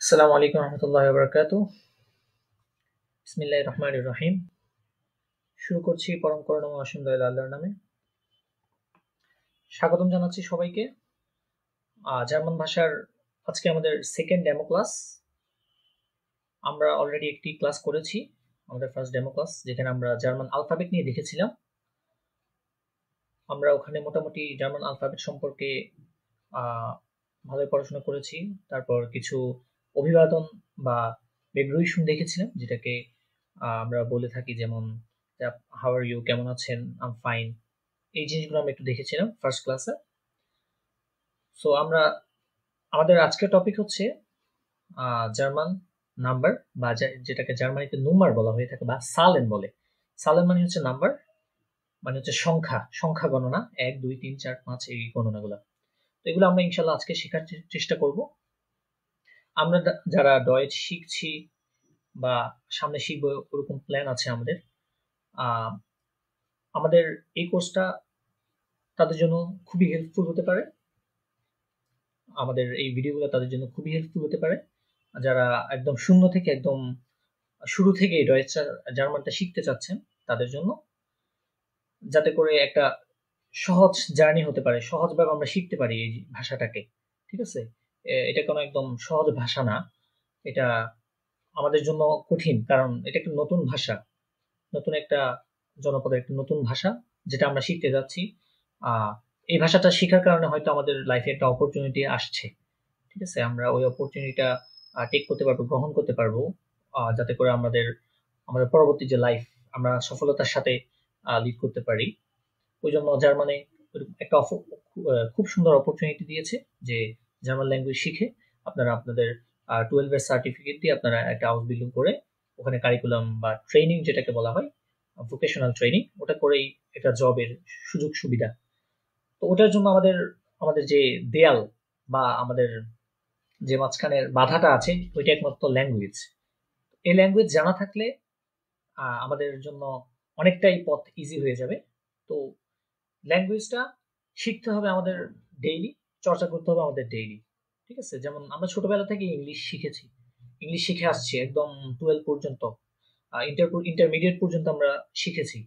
আসসালামু আলাইকুম রহমতুল্লাহ বরকাতু। বিসমিল্লাহির রহমানির রহিম। শুরু করছি পরম করুণাময় অসীম দয়ালু আল্লাহর নামে। স্বাগতম জানাচ্ছি সবাইকে। জার্মান ভাষার আজকে আমাদের সেকেন্ড ডেমো ক্লাস। আমরা অলরেডি একটি ক্লাস করেছি, আমাদের ফার্স্ট ডেমো ক্লাস, যেখানে আমরা জার্মান আলফাবেট নিয়ে দেখেছিলাম। আমরা ওখানে মোটামুটি জার্মান আলফাবেট সম্পর্কে ভালোই পড়াশোনা করেছি। তারপর কিছু অভিবাদন বা বেগ্রুইশন দেখেছিলাম, যেটাকে আমরা বলে থাকি, যেমন হাউ আর ইউ, কেমন আছেন, আম ফাইন। এই জিনিসগুলো আমরা একটু দেখেছিলাম ফার্স্ট ক্লাসে। সো আমাদের আজকের টপিক হচ্ছে জার্মান নাম্বার, বা যেটাকে জার্মানিতে নুমার বলা হয়ে থাকে বা সালেন বলে। সালেন মানে হচ্ছে নাম্বার, মানে হচ্ছে সংখ্যা গণনা, 1 2 3 4 5 এই গণনাগুলো। তো এগুলো আমরা ইনশাল্লাহ আজকে শেখার চেষ্টা করব। আমরা যারা ডয়েচ শিখছি বা সামনে শিখবো ওরকম প্ল্যান আছে আমাদের, আমাদের এই কোর্সটা তাদের জন্য খুবই হেল্পফুল হতে পারে। আমাদের এই ভিডিওগুলো তাদের জন্য খুবই হেল্পফুল হতে পারে যারা একদম শূন্য থেকে, একদম শুরু থেকে ডয়েচ জার্মানটা শিখতে চাচ্ছেন তাদের জন্য, যাতে করে একটা সহজ জার্নি হতে পারে, সহজভাবে আমরা শিখতে পারি এই ভাষাটাকে। ঠিক আছে, এটা কোনো একদম সহজ ভাষা না, এটা আমাদের জন্য কঠিন, কারণ এটা একটা নতুন ভাষা, নতুন একটা জনপদের একটা নতুন ভাষা যেটা আমরা শিখতে যাচ্ছি। এই ভাষাটা শেখার কারণে হয়তো আমাদের লাইফে একটা অপরচুনিটি আসছে। ঠিক আছে, আমরা ওই অপরচুনিটিটা টেক করতে পারবো, গ্রহণ করতে পারবো, যাতে করে আমাদের আমাদের পরবর্তী যে লাইফ আমরা সফলতার সাথে লিড করতে পারি। ওই জন্য জার্মানে একটা খুব সুন্দর অপরচুনিটি দিয়েছে যে জার্মান ল্যাঙ্গুয়েজ শিখে আপনারা আপনাদের 12 এর সার্টিফিকেট দিয়ে আপনারা একটা আউসবিল্ডিং করে ওখানে কারিকুলাম বা ট্রেনিং যেটাকে বলা হয়, ভোকেশনাল ট্রেনিং, ওটা করেই একটা জবের সুযোগ সুবিধা। তো ওটার জন্য আমাদের আমাদের যে দেয়াল বা আমাদের যে মাঝখানের বাধাটা আছে ওইটা একমাত্র ল্যাঙ্গুয়েজ। এই ল্যাঙ্গুয়েজ জানা থাকলে আমাদের জন্য অনেকটাই পথ ইজি হয়ে যাবে। তো ল্যাঙ্গুয়েজটা শিখতে হবে আমাদের ডেইলি, চর্চা করতে হবে আমাদের ডেইলি। ঠিক আছে, যেমন আমরা ছোটবেলা থেকে ইংলিশ শিখেছি, ইংলিশ শিখে আসছি একদম 12 পর্যন্ত, ইন্টারমিডিয়েট পর্যন্ত আমরা শিখেছি,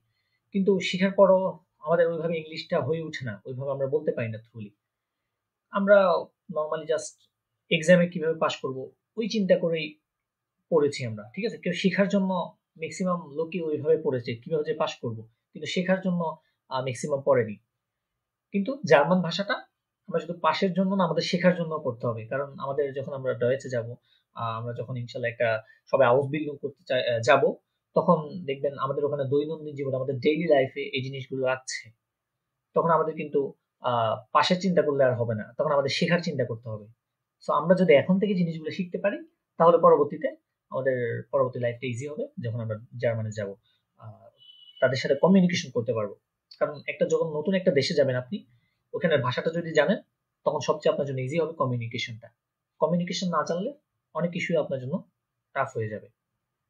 কিন্তু শেখার পরও আমাদের ওইভাবে ইংলিশটা হয়ে ওঠে না, ওইভাবে আমরা বলতে পারি না থ্রুলি। আমরা নর্মালি জাস্ট এক্সামে কিভাবে পাশ করব ওই চিন্তা করেই পড়েছি আমরা। ঠিক আছে, কেউ শেখার জন্য, ম্যাক্সিমাম লোকই ওইভাবে পড়েছে কিভাবে যে পাশ করব, কিন্তু শেখার জন্য ম্যাক্সিমাম পড়েনি। কিন্তু জার্মান ভাষাটা আমরা শুধু পাশের জন্য না, আমাদের শেখার জন্য পড়তে হবে। কারণ আমাদের যখন আমরা ডয়েচে যাব, আমরা যখন ইনশাল্লাহ একটা সবাই আউসবিল্ডিং করতে যাব, তখন দেখবেন আমাদের ওখানে দৈনন্দিন জীবনে, আমাদের ডেইলি লাইফে এই জিনিসগুলো লাগছে। তখন আমাদের কিন্তু পাশের চিন্তা করলে আর হবে না, তখন আমাদের শেখার চিন্তা করতে হবে। সো আমরা যদি এখন থেকে জিনিসগুলো শিখতে পারি, তাহলে পরবর্তীতে আমাদের পরবর্তী লাইফটা ইজি হবে, যখন আমরা জার্মানে যাব, তাদের সাথে কমিউনিকেশন করতে পারবো। কারণ যখন নতুন একটা দেশে যাবেন আপনি, ওখানের ভাষাটা যদি জানেন, তখন সবচেয়ে আপনার জন্য ইজি হবে কমিউনিকেশনটা। কমিউনিকেশন না জানলে অনেক কিছুই আপনার জন্য টাফ হয়ে যাবে।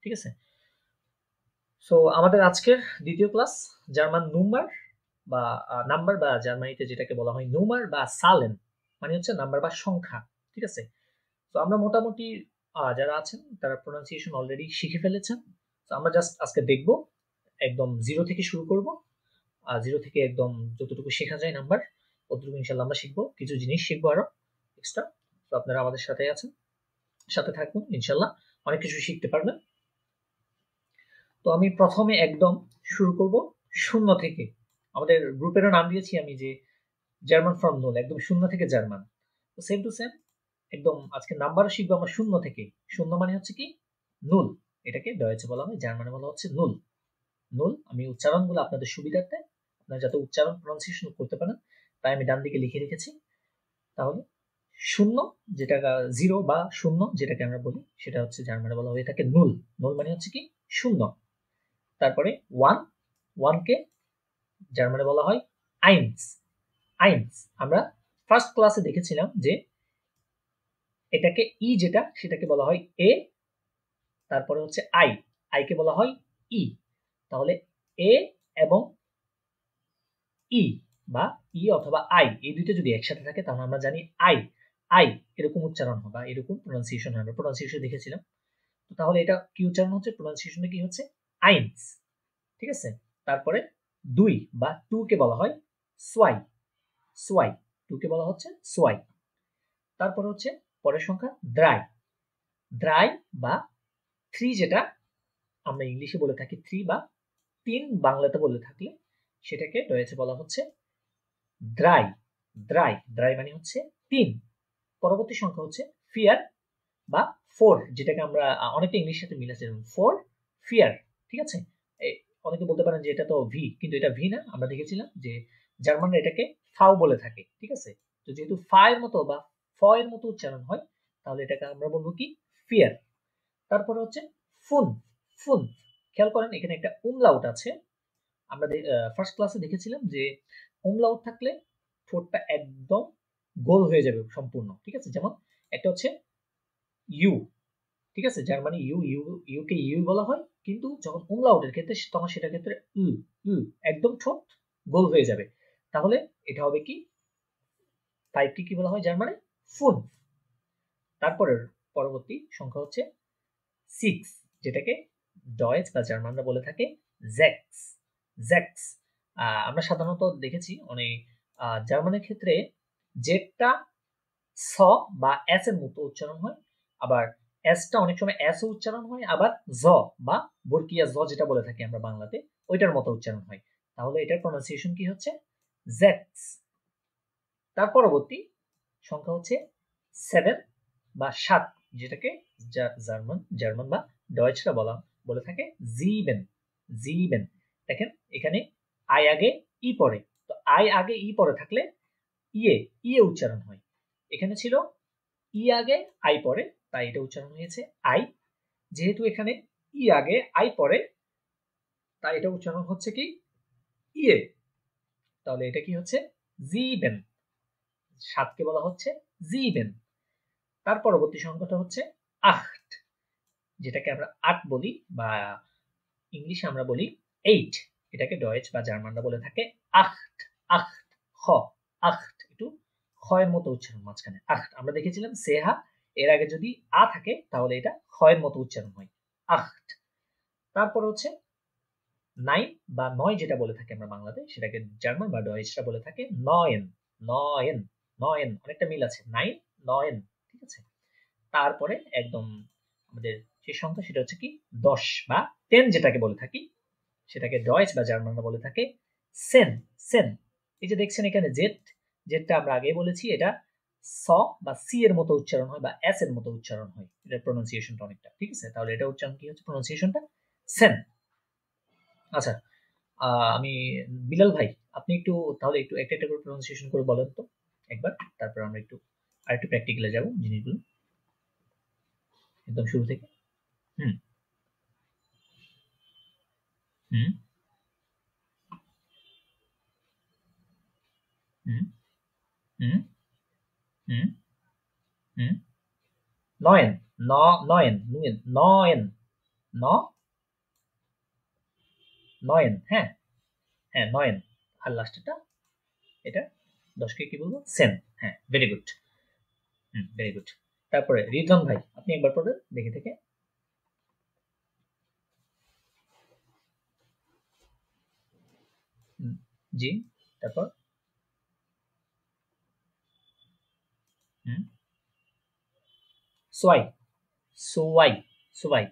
ঠিক আছে, সো আমাদের আজকের দ্বিতীয় ক্লাস জার্মান নুম্বার বা নাম্বার, বা জার্মানিতে যেটাকে বলা হয় নুমার বা সালেন, মানে হচ্ছে নাম্বার বা সংখ্যা। ঠিক আছে, তো আমরা মোটামুটি যারা আছেন তারা প্রোনাউন্সিয়েশন অলরেডি শিখে ফেলেছেন। তো আমরা জাস্ট আজকে দেখব, একদম জিরো থেকে শুরু করব, জিরো থেকে একদম যতটুকু শেখা যায় নাম্বার, ততটুকু ইনশাল্লাহ আমরা শিখবো, কিছু জিনিস শিখবো আরো এক্সট্রা। তো আপনারা আমাদের সাথে আছেন, সাথে থাকুন, ইনশাল্লাহ অনেক কিছু শিখতে পারবেন। তো আমি প্রথমে একদম শুরু করব শূন্য থেকে। আমাদের গ্রুপেরও নাম দিয়েছি আমি যে জার্মান ফ্রম নুল, একদম শূন্য থেকে জার্মান। তো সেম টু সেম, একদম আজকে নাম্বারও শিখবো আমরা শূন্য থেকে। শূন্য মানে হচ্ছে কি নুল, এটাকে ডয়েচে বলা হয়, জার্মানে বলা হচ্ছে নুল। নুল আমি উচ্চারণগুলো আপনাদের সুবিধার্থে, আপনারা যাতে উচ্চারণ প্রনাউন্সিয়েশন করতে পারেন, তাই আমি ডান দিকে লিখে রেখেছি। তাহলে শূন্য, যেটা জিরো বা শূন্য যেটাকে আমরা বলি, সেটা হচ্ছে জার্মানে বলা হয়ে থাকে নুল। নুল মানে হচ্ছে কি শূন্য। তারপরে ওয়ান, ওয়ানকে জার্মানে বলা হয় আইনস। আইনস আমরা ফার্স্ট ক্লাসে দেখেছিলাম যে এটাকে ই যেটা, সেটাকে বলা হয় এ, তারপরে হচ্ছে আই, আইকে বলা হয় ই। তাহলে এ এবং ই বা ই অথবা আই, এই দুইটা যদি একসাথে থাকে তাহলে আমরা জানি আই। আই এরকম উচ্চারণ হবে বা এরকম প্রোনাউন্সিয়েশন হবে, প্রোনাউন্সিয়েশন দেখেছিলাম। তো তাহলে এটা কি উচ্চারণ হচ্ছে, প্রোনাউন্সিয়েশনটা কি হচ্ছে, আইনস। ঠিক আছে, তারপরে 2 বা 2 কে বলা হয় সোয়াই, সোয়াই, 2 কে বলা হচ্ছে সোয়াই। তারপরে হচ্ছে পরের সংখ্যা ড্রাই, ড্রাই বা 3 যেটা আমরা ইংলিশে বলে থাকি 3 বা 3 বাংলাতে বলে থাকলে সেটাকে রয়েছে বলা হচ্ছে ড্রাই, ড্রাই, ড্রাই মানে হচ্ছে 3। পরবর্তী সংখ্যা হচ্ছে ফিয়ার বা 4, যেটাকে আমরা অনেকটা ইংলিশ সাথে মিল আছে, 4 ফিয়ার। ঠিক আছে, অনেকে বলতে পারেন যে এটা তো ভি, কিন্তু এটা ভি না, আমরা দেখেছিলাম যে জার্মানরা এটাকে ফাও বলে থাকে। ঠিক আছে, তো যেহেতু ফায়ের মতো বা ফ এর মতো উচ্চারণ হয়, তাহলে এটাকে আমরা বলবো কি ফিয়ার। তারপরে হচ্ছে ফুন, ফুন, খেয়াল করেন এখানে একটা উমলাউট আছে। আমরা ফার্স্ট ক্লাসে দেখেছিলাম যে উমলাউট থাকলে ঠোঁটটা একদম গোল হয়ে যাবে সম্পূর্ণ। ঠিক আছে, যেমন একটা হচ্ছে ইউ, ঠিক আছে, যার মানে ইউ, ইউ কে ইউ বলা হয়, কিন্তু যখন উমলাউটের ক্ষেত্রে তখন সেটার ক্ষেত্রে উ, উ, একদম ঠোঁট গোল হয়ে যাবে। তাহলে এটা হবে কি, 5 কে কি বলা হয় যার মানে ফুন। তারপরের পরবর্তী সংখ্যা হচ্ছে 6, যেটাকে ডয়েচ বা জার্মানরা বলে থাকে জ্যাক্স, জ্যাক্স। আমরা সাধারণত দেখেছি অনেক জার্মানের ক্ষেত্রে জেডটা স বা এস এর মতো উচ্চারণ হয়, আবার এসটা অনেক সময় এস ও উচ্চারণ হয়, আবার জ বা বর্গীয় জ যেটা বলে থাকি আমরা বাংলাতে ওইটার মতো উচ্চারণ হয়। তাহলে এটার প্রনাউন্সিয়েশন কি হচ্ছে জ্যাক্স। তার পরবর্তী সংখ্যা হচ্ছে 7 বা 7, যেটাকে জার্মান জার্মান বা ডয়েচরা বলে থাকে জিবেন, জিবেন। দেখেন এখানে আই আগে ই পরে, তো আই আগে ই পরে থাকলে ইয়ে, ইয়ে উচ্চারণ হয়। এখানে ছিল ই আগে আই পরে, তাই এটা উচ্চারণ হয়েছে আই। যেহেতু এখানে ই আগে আই পরে, তাই এটা উচ্চারণ হচ্ছে কি ইয়ে। তাহলে এটা কি হচ্ছে জিবেন, 7 কে বলা হচ্ছে জিবেন। তার পরবর্তী সংখ্যাটা হচ্ছে আট, যেটাকে আমরা 8 বলি বা ইংলিশে আমরা বলি 8, এটাকে ডয়েচ বা জার্মানরা বলে থাকে আট, আট, খ, আট, একটু খ এর মতো উচ্চারণ মাঝখানে আট। আমরা দেখেছিলাম সেহা এর আগে যদি আ থাকে তাহলে এটা খ এর মতো উচ্চারণ হয় আট। তারপর হচ্ছে 9 বা 9 যেটা বলে থাকি আমরা বাংলাতে, সেটাকে জার্মান বা ডয়েচরা বলে থাকে নয়েন, নয়েন, নয়েন, অনেকটা মিল আছে 9 নয়েন। ঠিক আছে, তারপরে একদম আমাদের যে সংখ্যা সেটা হচ্ছে কি 10 বা 10 যেটাকে বলে থাকি, সেটাকে ডয়েচ বা জার্মানরা বলে থাকে সেন, সেন। এই যে দেখছেন এখানে জেড, জেডটা আমরা আগেই বলেছি এটা স বা সি এর মতো উচ্চারণ হয় বা এস এর মতো উচ্চারণ হয়, এটার প্রোনাউন্সিয়েশনটা অনেকটা। ঠিক আছে, তাহলে এটা উচ্চারণ কি হচ্ছে, প্রোনাউন্সিয়েশনটা সেন। আচ্ছা, আমি বিলাল ভাই, আপনি একটু তাহলে একটু একটা একটা করে প্রোনাউন্সিয়েশন করে বলেন তো একবার, তারপর আমরা একটু আরেকটু প্র্যাকটিক্যালে যাব জিনিসগুলো একদম শুরু থেকে। হুম, হুম, হুম, হুম, হুম, হুম। নয়েন, ন, নয়েন, নুয়েন, নয়েন, ন, নয়েন, হ্যাঁ, হ্যাঁ নয়েন। আর লাস্টেরটা এটা 10 কে কি বলবো, সেন। হ্যাঁ, ভেরি গুড। হুম, ভেরি গুড। তারপরে রিজন ভাই, আপনি একবার পড়বেন দেখে থেকে। হুম, জি, তারপর হুম, সোয়াই, সোয়াই, সোয়াই,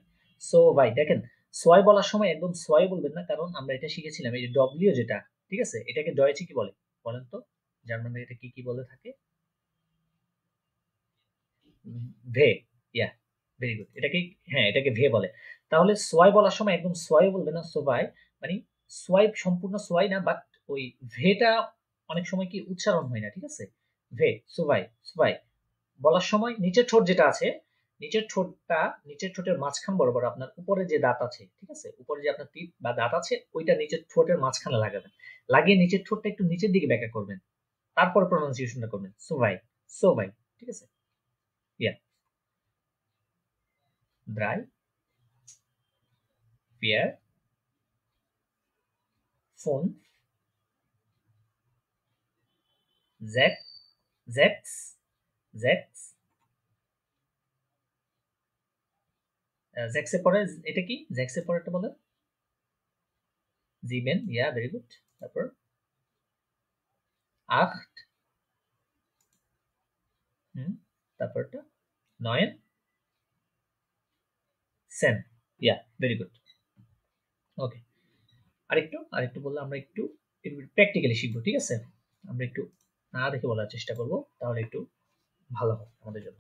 সোয়াই। দেখেন সোয়াই বলার সময় একদম সোয়াই বলবেন না, কারণ আমরা এটা শিখেছিলাম এই যে ডব্লিউ যেটা, ঠিক আছে, এটাকে ডয়েচে কি বলে বলেন তো, জার্মানরা এটা কি কি বলে থাকে, ভে, ইয়া, ভেরি গুড, এটাকে, হ্যাঁ এটাকে ভে বলে। তাহলে সোয়াই বলার সময় একদম সোয়াই বলবে না, সোয়াই মানে সোয়াই সম্পূর্ণ সোয়াই না, বাট ওই ভেটা অনেক সময় কি উচ্চারণ হয় না। ঠিক আছে, ভে, সোয়াই, সোয়াই বলার সময় নিচের ঠোঁট যেটা আছে, নিচের ঠোঁটটা, নিচের ঠোঁটের মাঝখান বরাবর আপনার উপরে যে দাঁত আছে, ঠিক আছে, উপরে যে আপনার টিপ বা দাঁত আছে ওইটা নিচের ঠোঁটের মাঝখানে লাগাবেন, লাগিয়ে নিচের ঠোঁটটা একটু নিচের দিকে ব্যাকা করবেন, তারপর প্রোনাউন্সিয়েশনটা করবেন সোভাই, সোভাই। ঠিক আছে, ইয়া, ড্রাই, ফিয়ার, ফোন, জ্যাক, জ্যাক্স, জ্যাক্স, জ্যাক্সের পরে এটা কি? জ্যাক্সের পরে একটা বলে জিবেন, ইয়া ভেরি গুড। তারপর আcht, তারপরটা 9, সেন, ইয়া ভেরি গুড। ওকে, আরেকটু বললে আমরা একটু প্র্যাকটিক্যালি শিখবো, ঠিক আছে? আমরা একটু না দেখে বলার চেষ্টা করব, তাহলে একটু ভালো হয় আমাদের জন্য।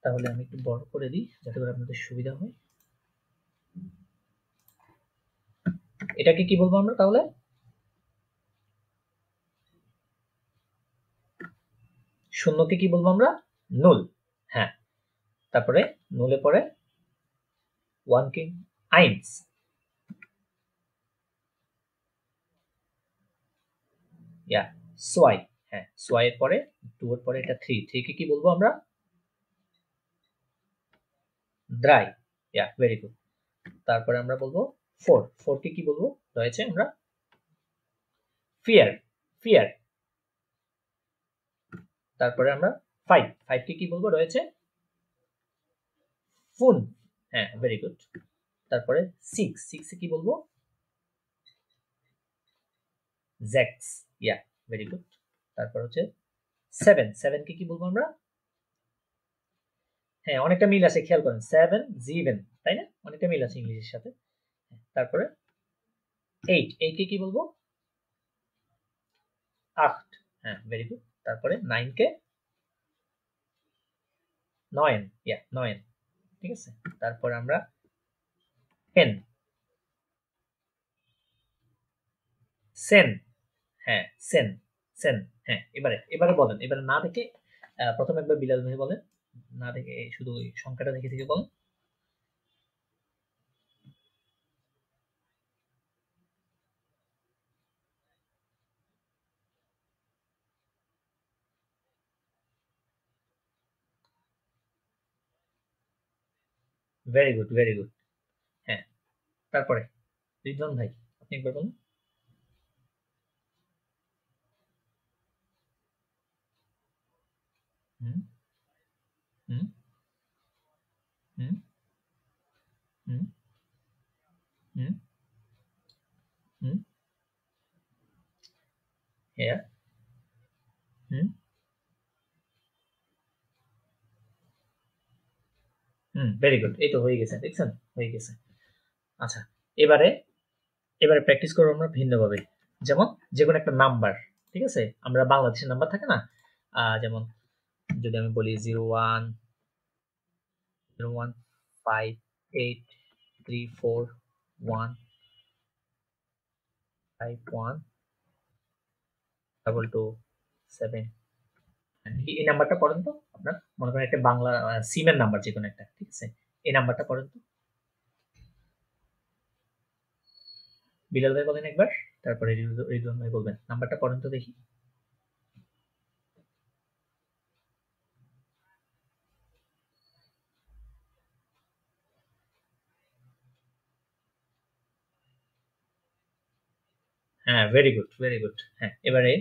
তাহলে আমি একটু বড় করে দিই যাতে করে আপনাদের সুবিধা হয়। এটাকে কি বলবো আমরা তাহলে? শূন্যকে কি বলবো আমরা? নুল। হ্যাঁ, তারপরে নুলে পরে ওয়ান কে আইনস, ইয়া সোয়াই। হ্যাঁ, সোয়াই এর পরে 2 এর পরে এটা 3, 3 কে কি বলবো আমরা? ড্রাই, ইয়া ভেরি গুড। তারপরে আমরা বলবো 4, 4 কে কি বলবো? রয়েছে আমরা ফিয়ার, ফিয়ার। তারপরে আমরা 5, 5 কে কি বলবো? রয়েছে ফুন, হ্যাঁ ভেরি গুড। তারপরে 6, 6 এ কি বলবো? জ্যাক্স, ইয়া ভেরি গুড। তারপর হচ্ছে 7, 7 কে কি বলবো আমরা? হ্যাঁ, অনেকটা মিল আছে, খেয়াল করেন, 7 জিভেন, তাই না? অনেকটা মিল আছে ইংলিশের সাথে। তারপরে 8, 8 কে কি বলবো? 8, হ্যাঁ ভেরি গুড। তারপরে 9 কে 9, ইয়া 9, ঠিক আছে। তারপরে আমরা 10, সেন, হ্যাঁ সেন, সেন। হ্যাঁ, এবারে বলেন, এবারে না দেখে প্রথমে একবার বিলাল ভাই বলেন, না দেখে শুধু ওই সংখ্যাটা দেখে থেকে বলেন। Very good, very good. হ্যাঁ, তারপরে রিদওয়ান ভাই আপনি একবার বলুন। হুম, হুম, হুম, হুম, হুম, হুম, হ্যাঁ, হুম, হুম, ভেরি গুড। এই তো হয়ে গেছে, দেখছেন? হয়ে গেছে। আচ্ছা, এবারে এবারে প্র্যাকটিস করবো আমরা ভিন্নভাবে। যেমন যেকোনো একটা নাম্বার, ঠিক আছে? আমরা বাংলাদেশের নাম্বার থাকে না, যেমন যদি আমি বলি 01, 01, 5, 8, 3, 4, 1, 5, 1, 2, 2, 7। এই নাম্বারটা পড়েন তো আপনার, মনে করেন একটা বাংলা সিমের নাম্বার যেকোনো একটা, ঠিক আছে? এই নাম্বারটা পড়েন তো, বিলাল ভাই বলেন একবার, তারপরে রিদওয়ান ভাই বলবেন। নাম্বারটা পড়েন তো দেখি। হ্যাঁ, ভেরি গুড, ভেরি গুড। হ্যাঁ, এবারে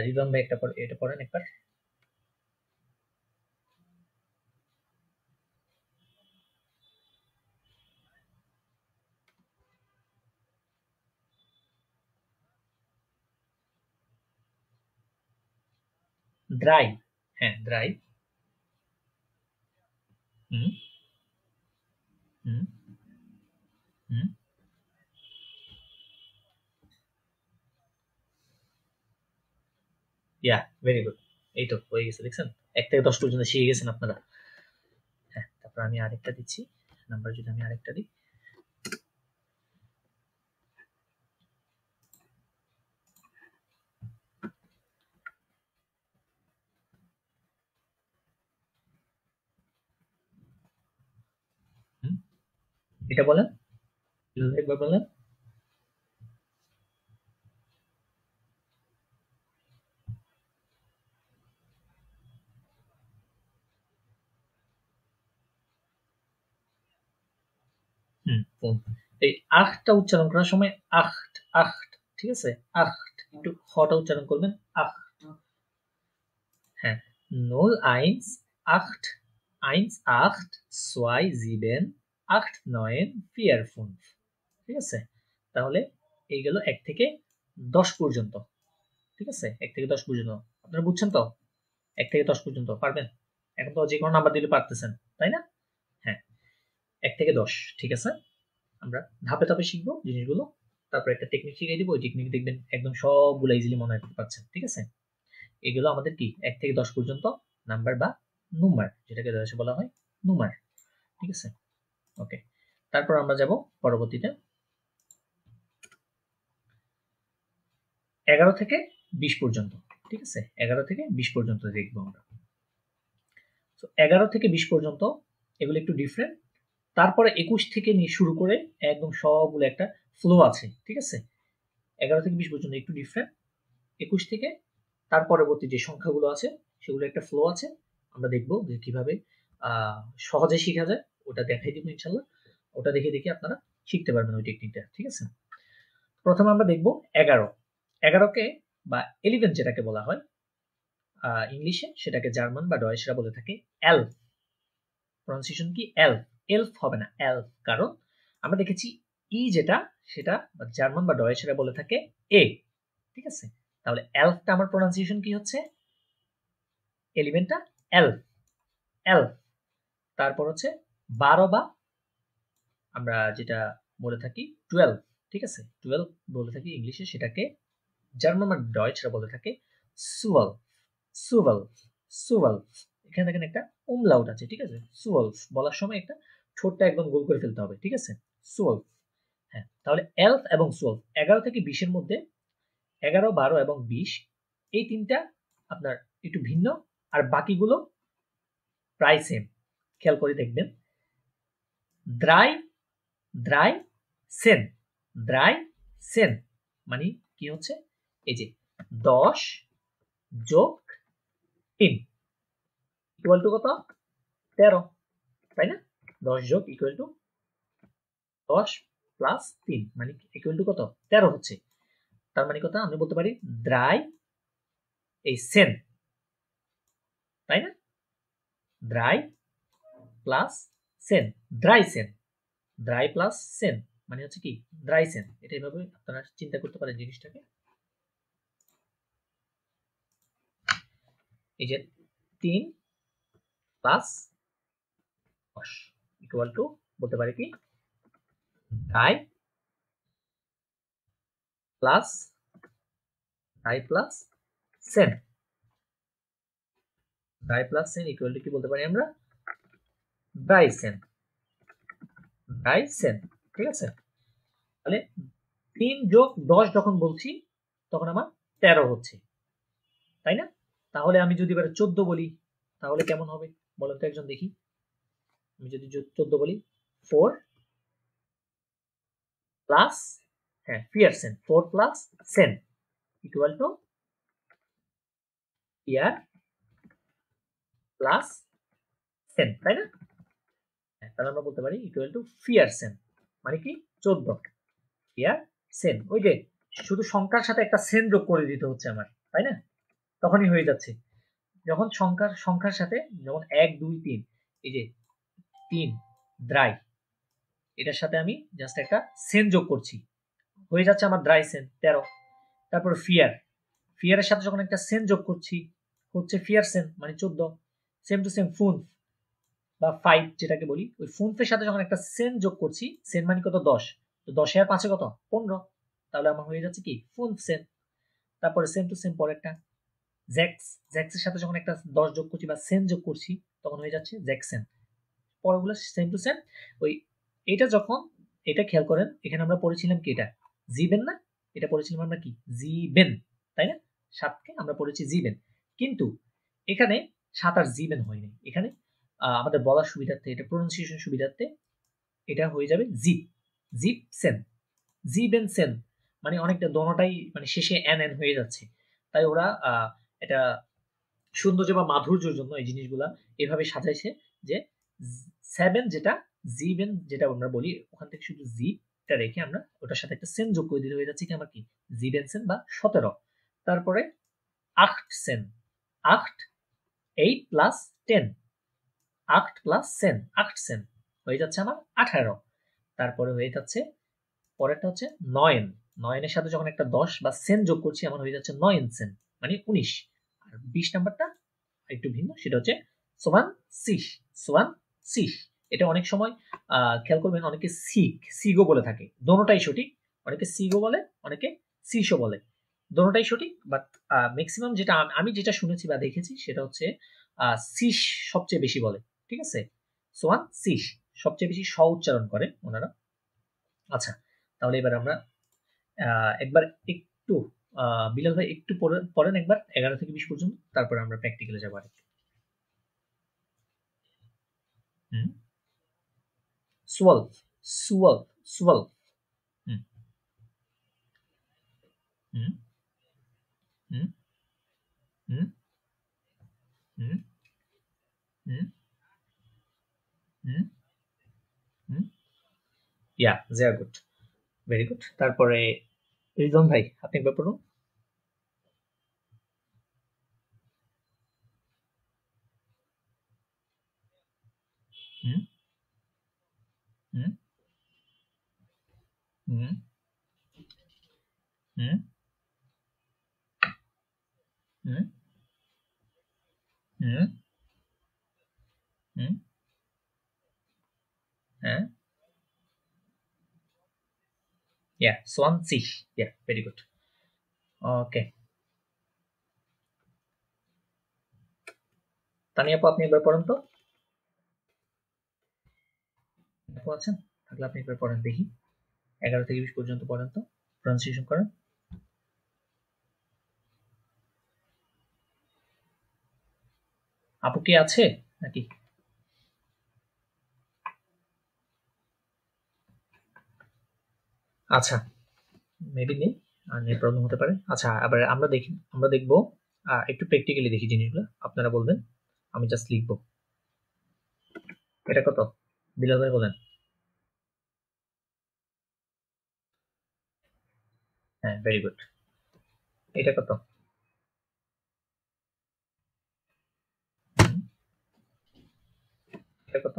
রিদওয়ান ভাই এটা পড়েন একবার। ড্রাই, হ্যাঁ ড্রাই। হুম, হুম, হুম, ইয়া ভেরি গুড। এই তো হয়ে গেছে, দেখছেন? 1 থেকে 10 পর্যন্ত শিখে গেছেন আপনারা। হ্যাঁ, তারপর আমি আরেকটা দিচ্ছি নাম্বার, যদি আমি আরেকটা দিই। হুম, এটা বলেন, একবার বলেন। হুম, এই আখটা উচ্চারণ করার সময় আখট, আখট, ঠিক আছে? আখট, একটু হটা উচ্চারণ করবেন। আখ, হ্যাঁ, 0, 1, 8, 1, 8, 2, 7, 8, 9, 4, 5। ঠিক আছে, তাহলে এই গেল 1 থেকে 10 পর্যন্ত। ঠিক আছে, 1 থেকে 10 পর্যন্ত আপনারা বুঝছেন তো? 1 থেকে 10 পর্যন্ত পারবেন? এখন তো যে কোনো নাম্বার দিলে পারতেছেন, তাই না? হ্যাঁ, 1 থেকে 10। ঠিক আছে, আমরা ধাপে ধাপে শিখবো জিনিসগুলো। তারপর একটা টেকনিক শিখিয়ে দিব, ওই টেকনিক দেখবেন একদম সবগুলো ইজিলি মনে রাখতে পারছেন। ঠিক আছে, এগুলো আমাদের কি 1 থেকে 10 পর্যন্ত নাম্বার বা নুমার, যেটাকে বলা হয় নুমার। ঠিক আছে, ওকে। তারপর আমরা যাব পরবর্তীতে 11 থেকে 20 পর্যন্ত। ঠিক আছে, 11 থেকে 20 পর্যন্ত দেখবো আমরা। তো 11 থেকে 20 পর্যন্ত এগুলো একটু ডিফারেন্ট। তারপরে 21 থেকে নিয়ে শুরু করে একদম সবগুলো একটা ফ্লো আছে। ঠিক আছে, 11 থেকে 20 পর্যন্ত একটু ডিফারেন্ট। 21 থেকে তার পরবর্তী যে সংখ্যাগুলো আছে সেগুলো একটা ফ্লো আছে। আমরা দেখবো যে কিভাবে সহজে শেখা যায়, ওটা দেখাই দিব ইনশাল্লাহ। ওটা দেখে দেখে আপনারা শিখতে পারবেন ওই টেকনিকটা। ঠিক আছে, প্রথমে আমরা দেখবো 11। 11কে বা 11 যেটাকে বলা হয় ইংলিশে, সেটাকে জার্মান বা ডয়েশরা বলে থাকে এলফ। প্রনাউন্সিয়েশন কি? এলফ। এলফ হবে না, এলফ। কারণ আমরা দেখেছি ই যেটা, সেটা জার্মান বা ডয়েশরা বলে থাকে এ। ঠিক আছে, তাহলে এলফটা আমার প্রনাউন্সিয়েশন কি হচ্ছে? এলিমেন্টটা এলফ, এলফ। তারপর হচ্ছে 12 বা আমরা যেটা বলে থাকি 12। ঠিক আছে, 12 বলে থাকি ইংলিশে, সেটাকে জার্মান বা ডয়েচরা বলে থাকে সুয়াল, সুভাল, সুভাল। এখানে দেখেন একটা উমলাউট আছে। ঠিক আছে, সুয়ালফ বলার সময় একটা ঠোঁটটা একদম গোল করে ফেলতে হবে। ঠিক আছে, সুয়ালফ। হ্যাঁ, তাহলে এলফ এবং সুয়ালফ 11 থেকে 20-এর মধ্যে 11, 12 এবং 20 এই তিনটা আপনার একটু ভিন্ন, আর বাকিগুলো প্রায় সেম। খেয়াল করে দেখবেন, দ্রাই, দ্রাই, সেন, দ্রাই, সেন মানে কি হচ্ছে? এই যে 10 যোগ 3 ইকুয়াল টু কত? 13, তাই না? 10 যোগ ইকুয়াল টু 10 প্লাস 3 মানে ইকুয়াল টু কত? 13 হচ্ছে। তার মানে কথা আমি বলতে পারি দ্রাই এই সেন, তাই না? দ্রাই প্লাস সেন, দ্রাই সেন, দ্রাই প্লাস সেন মানে হচ্ছে কি? দ্রাই সেন। এটা এইভাবে আপনারা চিন্তা করতে পারেন জিনিসটাকে। এই যে 3 প্লাস 10 ইকুয়াল টু বলতে পারি কি? দ্রাই প্লাস দ্রাই প্লাস সেন, দ্রাই প্লাস সেন ইকুয়াল টু কি বলতে পারি আমরা? দ্রাই সেন, দ্রাই সেন। ঠিক আছে, তাহলে 3 যোগ 10 যখন বলছি তখন আমার 13 হচ্ছে, তাই না? তাহলে আমি যদি এবারে 14 বলি তাহলে কেমন হবে বলেন তো একজন দেখি। আমি যদি 14 বলি 4 প্লাস, হ্যাঁ ফিয়ার সেন, 4 প্লাস সেন equal two fear plus Sen, তাই না? তাহলে আমরা বলতে পারি ইকুয়াল টু ফিয়ার সেন মানে কি? 14 ফিয়ার সেন। ওই যে শুধু সংখ্যার সাথে একটা সেন যোগ করে দিতে হচ্ছে আমার, তাই না? তখনই হয়ে যাচ্ছে। যখন সংখ্যার সাথে যেমন 1, 2, 3, এই যে 3 দ্রাই, এটার সাথে আমি জাস্ট একটা সেন যোগ করছি, হয়ে যাচ্ছে আমার দ্রাই সেন 13। তারপর ফিয়ার, ফিয়ারের সাথে যখন একটা সেন যোগ করছি হচ্ছে ফিয়ার সেন মানে 14। সেম টু সেম ফুন বা 5 যেটাকে বলি, ওই ফুনফের সাথে যখন একটা সেন যোগ করছি, সেন মানে কত? 10। তো 10 আর 5 কত? 15। তাহলে আমার হয়ে যাচ্ছে কি? ফুন সেন। তারপরে সেম টু সেম পরেরটা জ্যাক্স, জ্যাক্সের সাথে যখন একটা 10 যোগ করছি বা সেন যোগ করছি তখন হয়ে যাচ্ছে জ্যাকসেন। পরগুলো সেম টু সেম। ওই এটা যখন, এটা খেয়াল করেন, এখানে আমরা পড়েছিলাম কি? এটা জিবেন না? এটা পড়েছিলাম আমরা কি? জিবেন, তাই না? 7কে আমরা পড়েছি জিবেন, কিন্তু এখানে 7 আর জিবেন হয়নি। এখানে আমাদের বলার সুবিধার্থে, এটা প্রনাউন্সিয়েশন সুবিধার্থে এটা হয়ে যাবে জিপ, জিপ সেন, জিবেন সেন মানে অনেকটা দোনোটাই মানে শেষে এন এন হয়ে যাচ্ছে। তাই ওরা এটা সৌন্দর্য বা মাধুর্যের জন্য এই জিনিসগুলা এভাবে সাজাইছে যে 7 যেটা, জিবেন যেটা আমরা বলি, ওখান থেকে শুধু জিটা রেখে আমরা ওটার সাথে একটা সেন যোগ করে দিলে হয়ে যাচ্ছে কি আমার? কি? জিবেন সেন বা 17। তারপরে 8 সেন, 8 8 প্লাস 10, 8 প্লাস 10, 18 হয়ে যাচ্ছে আমার 18। তারপরে হয়ে যাচ্ছে পরেরটা হচ্ছে 9, 9 এর সাথে যখন একটা 10 বা সেন যোগ করছি আমার হয়ে যাচ্ছে 9 সেন, মানে 19। আর 20 নাম্বারটা একটু ভিন্ন, সেটা হচ্ছে সমান 6, সমান 6। এটা অনেক সময় খেয়াল করবেন, অনেকে সিগো বলে থাকে, দোনোটাই সঠিক। অনেকে সিগো বলে, অনেকে সিসো বলে, দোনোটাই সঠিক। বাট ম্যাক্সিমাম যেটা আমি যেটা শুনেছি বা দেখেছি সেটা হচ্ছে সিস সবচেয়ে বেশি বলে, ঠিক আছে। সোয়ান সিস সবচেয়ে বেশি স উচ্চারণ করে ওনারা। আচ্ছা, তাহলে এবার আমরা একবার একটু বিলাল ভাই একটু পড়েন একবার 11 থেকে 20 পর্যন্ত, তারপরে আমরা প্র্যাকটিক্যালে যাবো আরেকটু। হুম, সোয়ালভ, সোয়ালভ, সোয়ালভ। হুম হুম হুম হুম হুম হুম হুম হুম ইয়া, ভেরি গুড, ভেরি গুড। তারপরে রিজন ভাই আপনি একবার পড়ুন। হুম হুম হুম হুম হুম হুম হুম হ্যাঁ, ইয়া, সোয়ান সিস, ইয়া, ভেরি গুড। ওকে, তানিয়া আপু আপনি একবার পড়েন তো। আপু আছেন? থাকলে আপনি একবার পড়েন দেখি, 11 থেকে 20 পর্যন্ত পড়েন তো, প্রনাউন্সিয়েশন করেন। আপু কি আছে নাকি? আচ্ছা, মেবি নেই, আর নেট প্রবলেম হতে পারে। আচ্ছা, আবার আমরা দেখবো একটু প্র্যাকটিক্যালি দেখি জিনিসগুলো, আপনারা বলবেন, আমি জাস্ট লিখবো। এটা কত? বিলাল ভাই বলেন। হ্যাঁ, ভেরি গুড। এটা কত? হুম, এটা কত?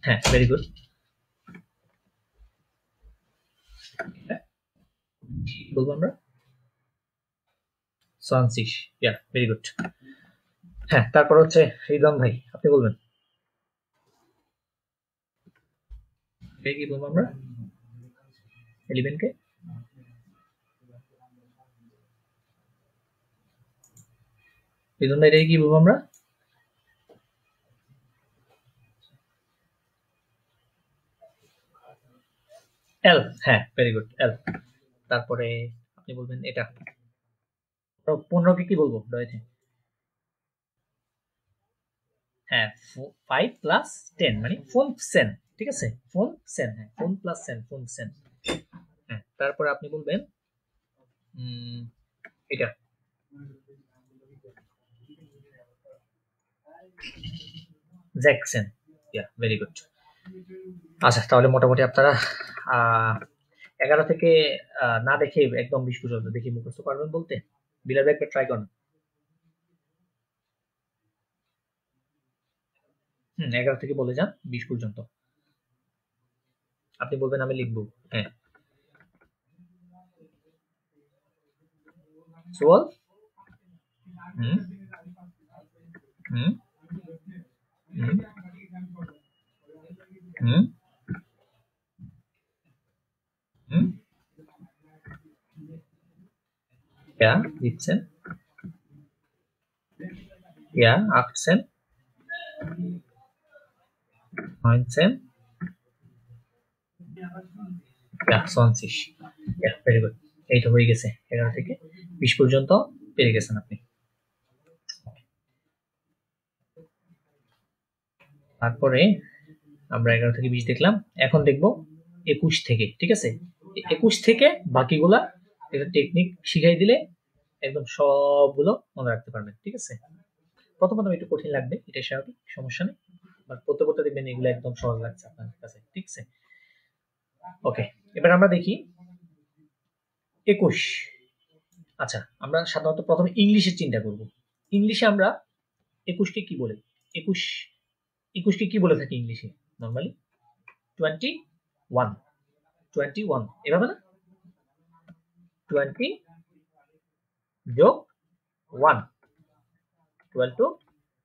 হ্যাঁ, ভেরি গুড। বলবো আমরা সোয়ানসিস, ইয়া, ভেরি গুড। হ্যাঁ, তারপর হচ্ছে রিদম ভাই আপনি বলবেন। এটা কি বলবো আমরা? 11 কে রিদম ভাই, এটা কি বলবো আমরা? এল, হ্যাঁ, ভেরি গুড, এল। তারপরে আপনি বলবেন এটা 15 কে কি বলবো ডয়েতে? হ্যাঁ, 5 প্লাস 10 মানে ফোন সেন, ঠিক আছে, ফোন সেন, হ্যাঁ, phone plus Sen, phone Sen. হ্যাঁ, তারপরে আপনি বলবেন এটা জ্যাকসন, ইয়া, ভেরি গুড। আচ্ছা, তাহলে মোটামুটি আপনারা 11 থেকে না দেখে একদম 20 পর্যন্ত দেখি মুখস্থ পারবেন বলতে। বিলাল একবার ট্রাই করুন। 11 থেকে বলে যান 20 পর্যন্ত, আপনি বলবেন আমি লিখবো। হ্যাঁ, সোয়াল। হুম হুম হুম হুম হুম ইয়া, দিচ্ছেন, ইয়া, 18, 19, ইয়া, 20। ইয়া, ভেরি গুড। এই তো হয়ে গেছে, 11 থেকে 20 পর্যন্ত পেরে গেছেন আপনি। তারপরে আমরা 11 থেকে 20 দেখলাম, এখন দেখব 21 থেকে, ঠিক আছে। 21 থেকে বাকিগুলা একটা টেকনিক শিখাই দিলে একদম সবগুলো মনে রাখতে পারবেন, ঠিক আছে। প্রথমত একটু কঠিন লাগবে, এটা স্বাভাবিক, সমস্যা নেই। বাট পড়তে পড়তে দেখবেন এগুলো একদম সহজ লাগছে আপনার কাছে, ঠিক আছে। ওকে, এবার আমরা দেখি 21। আচ্ছা, আমরা সাধারণত প্রথমে ইংলিশে চিন্তা করব। ইংলিশে আমরা 21কে কি বলে? 21কে কি বলে থাকি ইংলিশে নরমালি? 21 21 এভাবে না? 20 যোগ 1 12 টু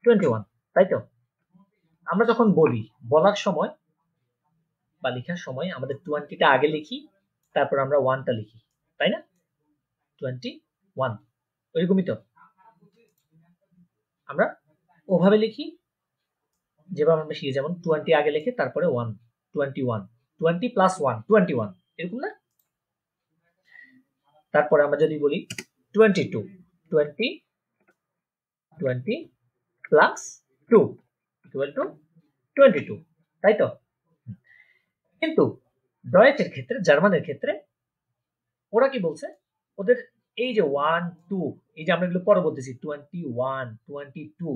21, তাই তো? আমরা যখন বলার সময় বা লেখার সময় আমাদের 20টা আগে লিখি, তারপর আমরা 1টা লিখি, তাই না? 21 ওইরকমই তো। আমরা ওভাবে লিখি যেভাবে আমরা শিখি, যেমন 20 আগে লিখে তারপরে 1, 21, 20 প্লাস 1 21, এরকম না? তারপরে আমরা যদি বলি 22 20 20 প্লাস 2 ইকুয়াল টু 22, তাই তো? কিন্তু ডয়েচের ক্ষেত্রে, জার্মানের ক্ষেত্রে ওরা কি বলছে, ওদের এই যে 1 2, এই যে আমরা এগুলো পরে বলতেছি 21 22,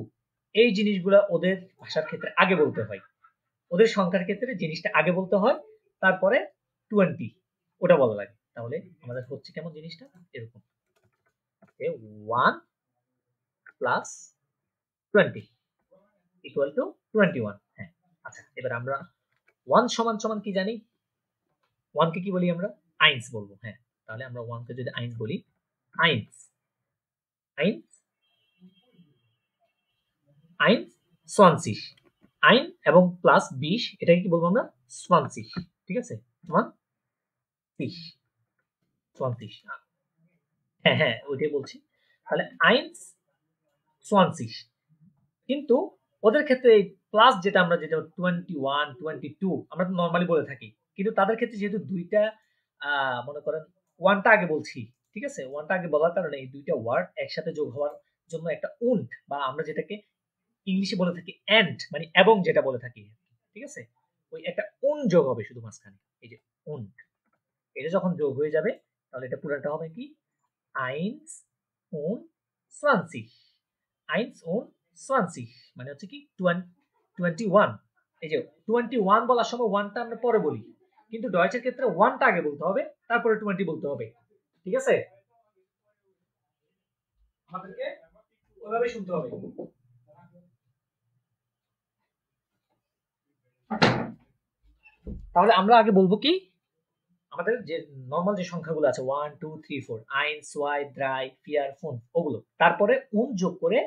এই জিনিসগুলা ওদের ভাষার ক্ষেত্রে আগে বলতে হয়। ওদের সংখ্যার ক্ষেত্রে জিনিসটা আগে বলতে হয়, তারপরে 20 ওটা বলা লাগে। তাহলে আমাদের হচ্ছে কেমন জিনিসটা? এরকম 1 প্লাস 20 ইকুয়াল টু 21। হ্যাঁ, আচ্ছা, এবার আমরা 1 সমান সমান কি জানি? 1 কে কি বলি আমরা? আইন্স বলবো। হ্যাঁ, তাহলে আমরা 1 কে যদি আইন্স বলি, আইন্স আইন্স আইন 20, আইন এবং প্লাস 20, এটাকে কি বলবো আমরা? 20, ঠিক আছে? 20 20, হ্যাঁ হ্যাঁ, ওইটাই বলছি। তাহলে আইন্স 20, কিন্তু ওদের ক্ষেত্রে এই প্লাস যেটা আমরা, যেটা 21 22 আমরা তো নর্মালি বলে থাকি, কিন্তু তাদের ক্ষেত্রে যেহেতু দুইটা মনে করেন ওয়ানটা আগে বলছি, ঠিক আছে? ওয়ানটা আগে বলার কারণে এই দুইটা ওয়ার্ড একসাথে যোগ হওয়ার জন্য একটা উন্ড, বা আমরা যেটাকে ইংলিশে বলে থাকি এন্ড, মানে এবং যেটা বলে থাকি, ঠিক আছে? ওই একটা উন যোগ হবে শুধু মাঝখানে, এই যে উন, এটা যখন যোগ হয়ে যাবে তাহলে এটা পুরাটা হবে কি? আইন্স উন 20, আইন্স উন 20, মানে হচ্ছে কি 21। এই যে 21 বলার সময় ওয়ানটা আমরা পরে বলি, কিন্তু ডয়েচের ক্ষেত্রে ওয়ানটা আগে বলতে হবে, তারপরে 20 বলতে হবে, ঠিক আছে? আমাদেরকে ওইভাবে শুনতে হবে। তাহলে আমরা আগে বলবো কি, আমাদের যে নর্মাল যে সংখ্যাগুলো আছে 1 2 3 4, আইন সোয়াই দ্রাই ফিয়ার ফোন, ওগুলো তারপরে যোগ করে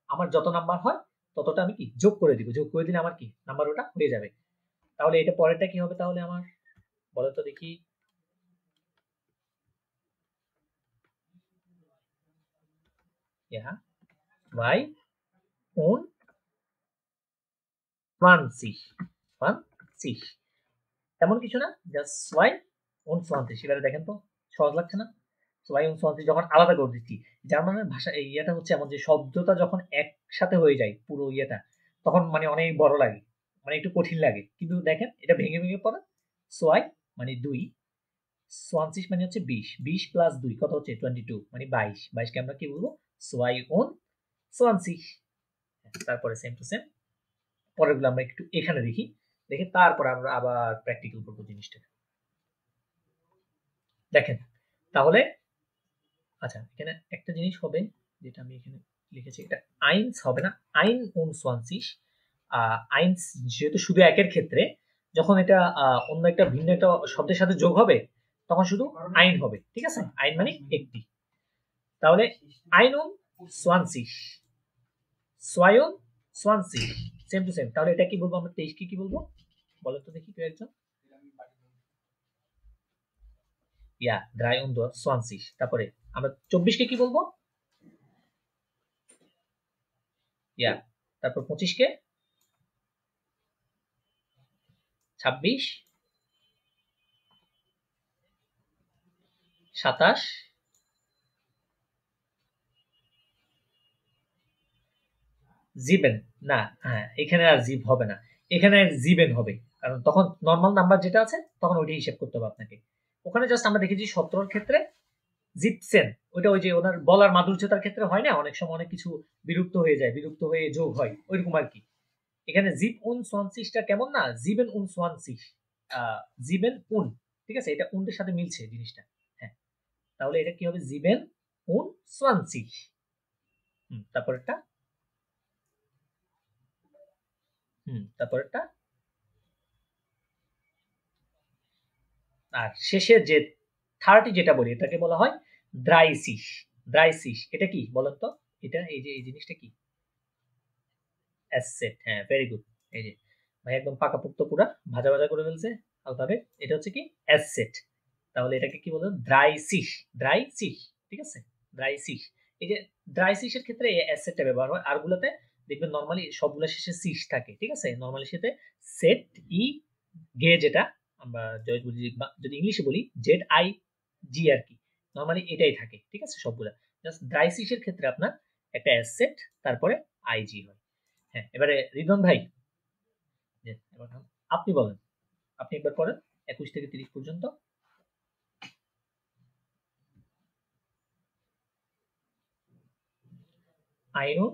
আমার যত নাম্বার হয় ততটা আমি কি যোগ করে দিব। যোগ করে দিলে আমার কি নাম্বার ওটা হয়ে যাবে। তাহলে এটা পরেরটা কি হবে তাহলে আমার? বলো তো দেখি। y un 20 তেমন কিছু না, জাস্ট y un 20। এবারে দেখেন তো সহজ লাগছে না? y un 20 যখন আলাদা করে দিচ্ছি, জার্মানের ভাষা এই ইয়েটা হচ্ছে এমন যে শব্দটা যখন একসাথে হয়ে যায় পুরো ইয়েটা, তখন মানে অনেক বড় লাগে, মানে একটু কঠিন লাগে। কিন্তু দেখেন এটা ভেঙে ভেঙে পড়ে, সোয়াই মানে 2, 20 মানে হচ্ছে 20, 20 প্লাস 2 কত হচ্ছে 22, মানে 22, 22 কে আমরা কি বলবো? সোয়াই উন 20। তারপরে সেম টু সেম পরেরগুলো আমরা একটু এখানে দেখি, দেখে তারপর আমরা আবার প্র্যাকটিক্যাল করবো জিনিসটা। দেখেন তাহলে, আচ্ছা এখানে একটা জিনিস হবে যেটা আমি এখানে লিখেছি, এটা আইনস হবে না, আইন উন 20। আইনস যেহেতু শুধু একের ক্ষেত্রে, যখন এটা অন্য একটা ভিন্ন একটা শব্দের সাথে যোগ হবে তখন শুধু আইন হবে, ঠিক আছে? আইন মানে একটি। তাহলে আইন উন 20, সোয়ায়ন 20, সেম টু সেম। তাহলে এটা কি বলবো আমরা? 23 কে কি বলবো বলো তো দেখি কেউ একজন? ইয়া 23, তারপরে আমরা 24 কে কি বলবো? ইয়া, তারপর 25 কে 26, 27, জিবেন না, হ্যাঁ এখানে আর জিব হবে না, এখানে জিবেন হবে, কারণ তখন নর্মাল নাম্বার যেটা আছে তখন ওইটা হিসাব করতে হবে আপনাকে। ওখানে জাস্ট আমরা দেখেছি 17 ক্ষেত্রে জিপসেন, ওইটা ওই যে ওনার বলার মাধুর্যতার ক্ষেত্রে হয় না, অনেক সময় অনেক কিছু বিলুপ্ত হয়ে যায়, বিলুপ্ত হয়ে যোগ হয়, ওইরকম আর কি। এখানে জিপ উন 20টা কেমন না, জিবেন উন 20, জিবেন উন, ঠিক আছে? এটা উনটার সাথে মিলছে জিনিসটা। হ্যাঁ, তাহলে এটা কি হবে? জিবেন 22 তারপরেরটা তারপরেরটা আর শেষের যে 30 যেটা বলি এটাকে বলা হয় দ্রাইসিস। দ্রাইসিস এটা কি বলেন তো? এটা এই যে এই জিনিসটা কি? অ্যাসেট। হ্যাঁ, ভেরি গুড। এই যে ভাই একদম পাকাপোক্ত পুরা ভাজা ভাজা করে ফেলছে আলফাবেট। এটা হচ্ছে কি অ্যাসেট। তাহলে এটাকে কি বলবো? দ্রাইসিস। দ্রাইসিস, ঠিক আছে? দ্রাইসিস। এই যে দ্রাইসিসের ক্ষেত্রে এই অ্যাসেটটা ব্যবহার হয়। আরগুলোতে দেখবেন নরমালি সবগুলো শেষে সিস থাকে, ঠিক আছে? নরমালি সাথে সেট ই গে যেটা আমরা যদি ইংলিশে বলি জেড আই জি আর কি, নরমালি এটাই থাকে, ঠিক আছে? সবগুলা জাস্ট দ্রাইসিসের ক্ষেত্রে আপনার একটা অ্যাসেট তারপরে আইজি হয়। হ্যাঁ, এবারে রিদন ভাই এবার আপনি বলেন, আপনি একবার করেন 21 থেকে 30 পর্যন্ত। আইনুন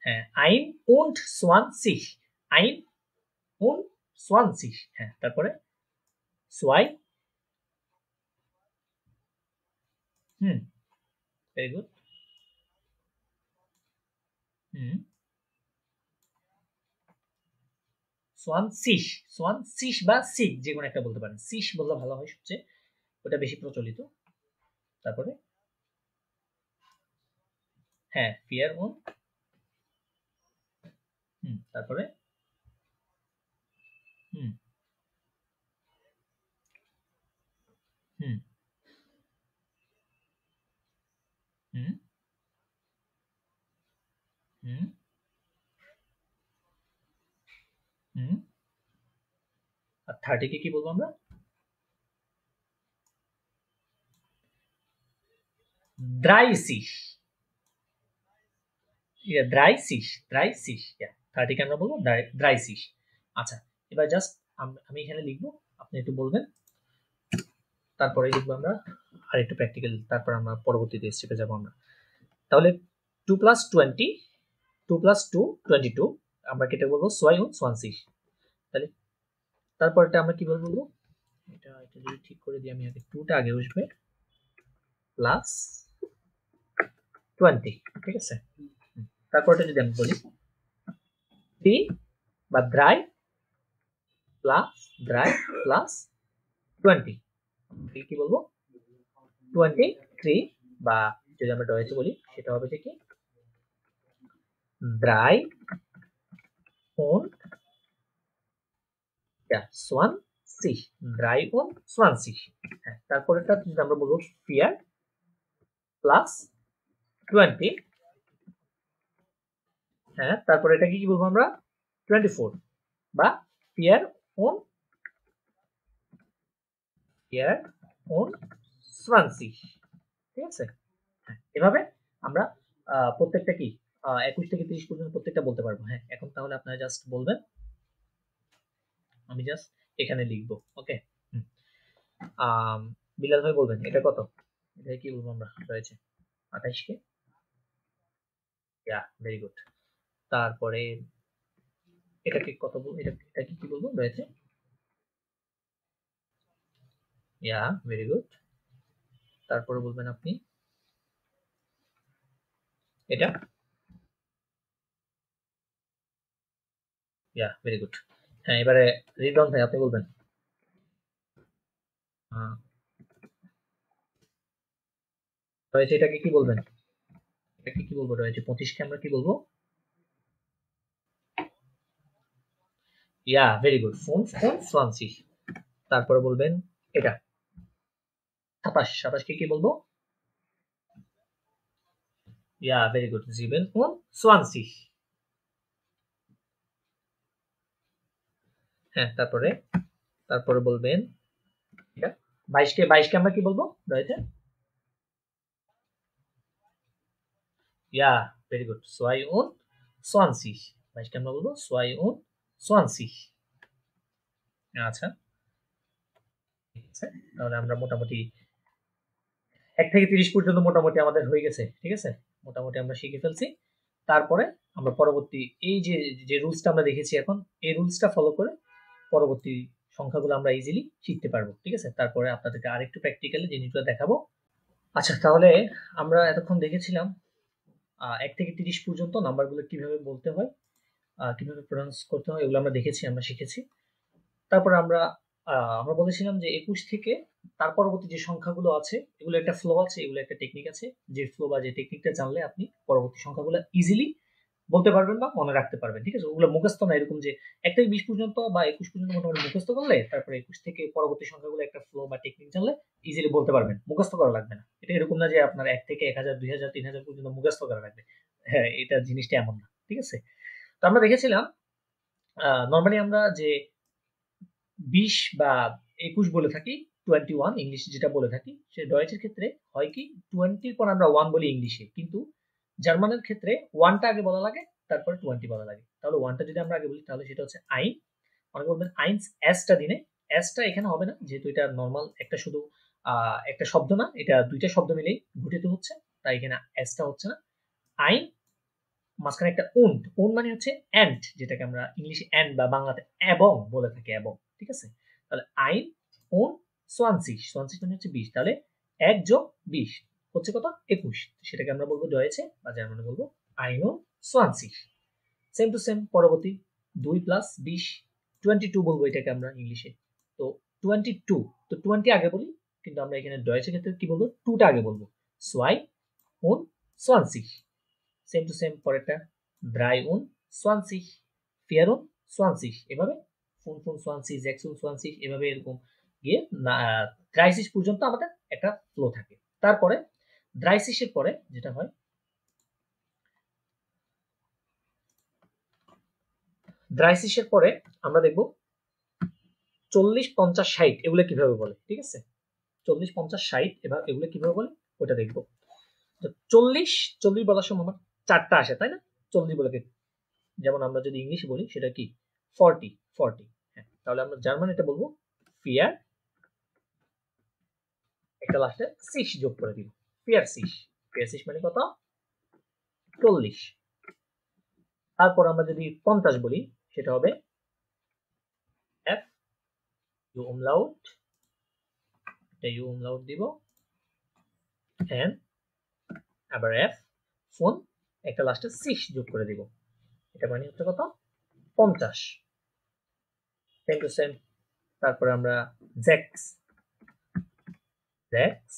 হ্যাঁ আইন und 20 আইন und 20 হ্যাঁ তারপরে সোয়াই ভেরি গুড 20 20 বা সিক যে কোনো একটা বলতে পারেন, সিস বললে ভালো হয় সবচেয়ে, ওটা বেশি প্রচলিত। তারপরে হ্যাঁ ফিয়ার und তারপরে হুম হুম হুম হুম হুম আর 30 কে কি বলবো আমরা? দ্রাইসিস। দ্রাইসিস। দ্রাইসিস 30 কে আমরা বলবো দ্রাইসিস। আচ্ছা, এবার জাস্ট আমি এখানে লিখবো, আপনি একটু বলবেন, তারপরে লিখবো আমরা আর একটু প্র্যাকটিক্যাল, তারপর আমরা পরবর্তীতে স্টেপে যাবো আমরা। তাহলে 2 + 20 2 + 2 22 আমরা কেটে বলবো সোয়াই und 20। তাহলে তারপরটা আমরা কিভাবে বলবো? এটা যদি ঠিক করে দিই আমি, আগে 2 টা আগে বসবে প্লাস 20, ঠিক আছে? তারপরটা যদি আমি বলি 3 বা দ্রাই প্লাস 20 কি বলবো? 23 বা যদি আমরা ডয়েতে বলি সেটা হবে কি 3 und 20 3 und 20। হ্যাঁ, তারপরেটা যদি আমরা বলবো ফিয়ার প্লাস 20। হ্যাঁ, তারপরে এটা কি বলবো আমরা? 24 বা ফিয়ার und 20, ঠিক আছে? হ্যাঁ, এভাবে আমরা প্রত্যেকটা কি 21 থেকে 30 পর্যন্ত প্রত্যেকটা বলতে পারবো। হ্যাঁ, এখন তাহলে আপনারা জাস্ট বলবেন, আমি জাস্ট এখানে লিখবো। ওকে, বিলাল ভাই বলবেন এটা কত? এটা কি বলবো আমরা? রয়েছে 28 কে, ভেরি গুড। তারপরে এটাকে কত বলবো? এটাকে কি বলবো? রয়েছে ভেরি গুড। তারপরে বলবেন আপনি এটা ভেরি গুড। হ্যাঁ, এবারে রিদওয়ান ভাই আপনি বলবেন রয়েছে এটাকে কি বলবেন? এটাকে কি বলবো? রয়েছে 25 কে আমরা কি বলবো? Very good, phone 20। তারপরে বলবেন এটা 27 কে কি বলবো? Very good, 27। হ্যাঁ, তারপরে বলবেন এটা 22 কে আমরা কি বলবো? রয়েছে ভেরি গুড, 22। 22 কে আমরা বলবো 22। আচ্ছা, ঠিক আছে। তাহলে আমরা মোটামুটি 1 থেকে 30 পর্যন্ত মোটামুটি আমাদের হয়ে গেছে, ঠিক আছে? মোটামুটি আমরা শিখে ফেলছি। তারপরে আমরা পরবর্তী এই যে রুলসটা আমরা দেখেছি এখন, এই রুলসটা ফলো করে পরবর্তী সংখ্যাগুলো আমরা ইজিলি শিখতে পারবো। ঠিক আছে, তারপরে আপনাদেরকে আরেকটু প্র্যাকটিক্যালি জিনিসগুলো দেখাবো। আচ্ছা, তাহলে আমরা এতক্ষণ দেখেছিলাম 1 থেকে 30 পর্যন্ত নাম্বারগুলো কিভাবে বলতে হয়, কিভাবে প্রনাউন্স করতে হয়, এগুলো আমরা দেখেছি, আমরা শিখেছি। তারপরে আমরা বলেছিলাম যে 21 থেকে তার পরবর্তী যে সংখ্যাগুলো আছে এগুলো একটা ফ্লো আছে, এগুলো একটা টেকনিক আছে, যে ফ্লো বা যে টেকনিকটা জানলে আপনি পরবর্তী সংখ্যাগুলো ইজিলি বলতে পারবেন বা মনে রাখতে পারবেন। ঠিক আছে, ওগুলো মুখস্থ না, এরকম যে 1 থেকে 20 পর্যন্ত বা 21 পর্যন্ত মোটামুটি মুখস্থ করলে তারপরে 21 থেকে পরবর্তী সংখ্যাগুলো একটা ফ্লো বা টেকনিক জানলে ইজিলি বলতে পারবেন, মুখস্থ করা লাগবে না। এটা এরকম না যে আপনার 1 থেকে 1000 2000 3000 পর্যন্ত মুখস্থ করা লাগবে। হ্যাঁ, এটা জিনিসটা এমন না। ঠিক আছে, তো আমরা দেখেছিলাম নরমালি আমরা যে 20 বা 21 বলে থাকি, 21 ইংলিশে যেটা বলে থাকি, সে ডয়েচের ক্ষেত্রে হয় কি 20 এর পর আমরা 1 বলি ইংলিশে, কিন্তু জার্মানের ক্ষেত্রে 1টা আগে বলা লাগে, তারপরে 20 বলা লাগে। তাহলে 1টা যদি আমরা আগে বলি তাহলে সেটা হচ্ছে আইন। অনেকে বলবেন আইনস এসটা দিনে, এসটা এখানে হবে না যেহেতু এটা নর্মাল একটা শুধু একটা শব্দ না, এটা দুইটা শব্দ মিলেই গঠিত হচ্ছে, তাই এখানে এসটা হচ্ছে না। আইন, মাঝখানে একটা উন্ড, উন্ড মানে হচ্ছে এন্ড, যেটাকে আমরা ইংলিশে এন্ড বা বাংলাতে এবং বলে থাকি, এবং। ঠিক আছে, তাহলে আইন উন সোয়ানসিশ, সোয়ানসিশ মানে হচ্ছে 20, তাহলে 1 যোগ 20 হচ্ছে কত, 21, সেটাকে আমরা বলবো ডয়েচে বা জার্মানে বলবো আইনুন সোয়ানসিশ। সেম টু সেম পরবর্তী 2 প্লাস 20, 22 বলবো এটাকে আমরা ইংলিশে। তো 22, তো 20 আগে বলি, কিন্তু আমরা এখানে ডয়েচের ক্ষেত্রে কি বলবো, 2টা আগে বলবো, সোয়াই উন সোয়ানসিশ। সেম টু সেম পরেরটা 23 24 এভাবে ফুন ফুন 26 এভাবে এরকম গিয়ে 30 পর্যন্ত আমাদের একটা ফ্লো থাকে। তারপরে 30 এর পরে যেটা হয়, 30 এর পরে আমরা দেখব 40 50 60 এগুলো কিভাবে বলে। ঠিক আছে, 40 50 60 এগুলো কিভাবে বলে ওটা দেখবো। তো 40 বলার সময় আমার 4টা আসে, তাই না? 40 বলে, যেমন আমরা যদি ইংলিশে বলি সেটা কি 40। হ্যাঁ, তাহলে আমরা জার্মানিতে বলবো ফিয়ার, একটা লাস্টে সিশ যোগ করে দিব, ফিয়ার সিশ মানে কত, 40। তারপর আমরা যদি 50 বলি সেটা হবে এফ ইউ umlaut, এটা ইউ umlaut দিব, এন আবার এফ ফোন, একটা লাস্টে সিশ যোগ করে দিব, এটা মানে হচ্ছে কত, 50। Same to same. তারপরে আমরা জ্যাক্স, জ্যাক্স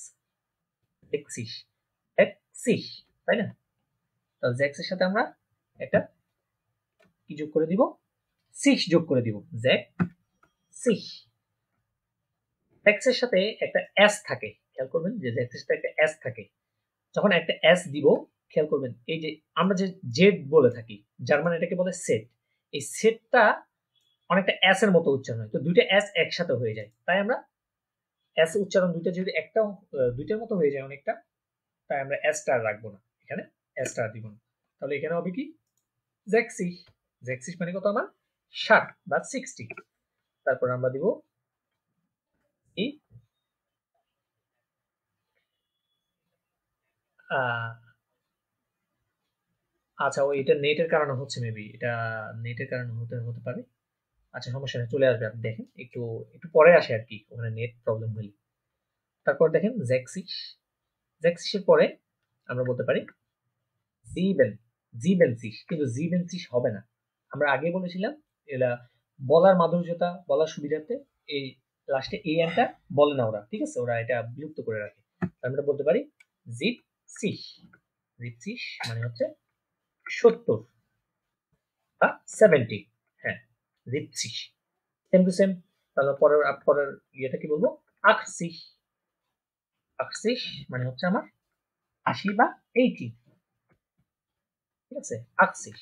এক্সিশ, এক্সিশ, তাই না? তাহলে জ্যাক্সের সাথে আমরা একটা কি যোগ করে দিব, সিক্স যোগ করে দিব, জ্যাক সিক্স। জ্যাক্সের সাথে একটা এস থাকে, খেয়াল করবেন যে জ্যাক্সের সাথে একটা এস থাকে। যখন একটা এস দিব, খেয়াল করবেন এই যে আমরা যে জেড বলে থাকি, জার্মান এটাকে বলে সেট, এই সেটটা অনেকটা এস এর মতো উচ্চারণ হয়, তো দুইটা এস একসাথে হয়ে যায়, তাই আমরা এস উচ্চারণ দুইটা যদি একটা দুইটার মতো হয়ে যায় অনেকটা, তাই আমরা এস স্টার রাখবো না, এখানে এস স্টার দিব না। তাহলে এখানে হবে কি জ্যাক্সিশ, জ্যাক্সিশ মানে কত আমার 60 বা 60। তারপর আমরা দিব ই আচ্ছা, ওই এটা নেটের কারণে হচ্ছে, মেবি এটা নেটের কারণে হতে পারে। আচ্ছা, সমস্যা নেই, চলে আসবে, আপনি দেখেন একটু একটু পরে আসে আর কি, ওখানে নেট প্রবলেম হইলে। তারপর দেখেন জ্যাক্সিশ, জ্যাক্সিশের পরে আমরা বলতে পারি জিবেন, জিবেনসিশ, কিন্তু জিবেনসিশ হবে না। আমরা আগে বলেছিলাম এরা বলার মাধুর্যতা, বলার সুবিধার্থে এই লাস্টে এই এনটা বলে না ওরা, ঠিক আছে, ওরা এটা বিলুপ্ত করে রাখে। আমরা বলতে পারি জিপ সিশ, জিপ সিশ মানে হচ্ছে 70 বা 70। হ্যাঁ, জিপ সিশ। Same to same. তাহলে পরের ইয়েটা কি বলবো, আখসিশ, আখসিশ মানে হচ্ছে আমার 80 বা 80। ঠিক আছে, আখসিশ।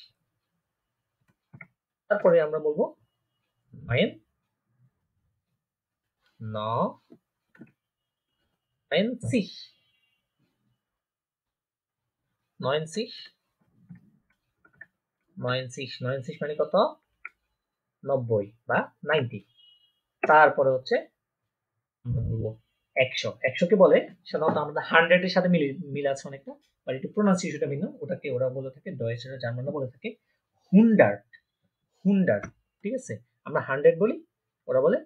তারপরে আমরা বলবো নয়েন, ন নয়েনসিশ, নয়েনসিশ, নয়েনসিশ মানে কত, 90 বা 90। তারপরে হচ্ছে বলবো 100, 100 কে বলে সাধারণত আমাদের 100 এর সাথে মিল আছে অনেকটা, বাট একটু প্রোনাউন্সিয়েশনটা ভিন্ন, ওটাকে ওরা বলে থাকে ডয়েচেরা জার্মানরা বলে থাকে 100, 100। ঠিক আছে, আমরা 100 বলি, ওরা বলে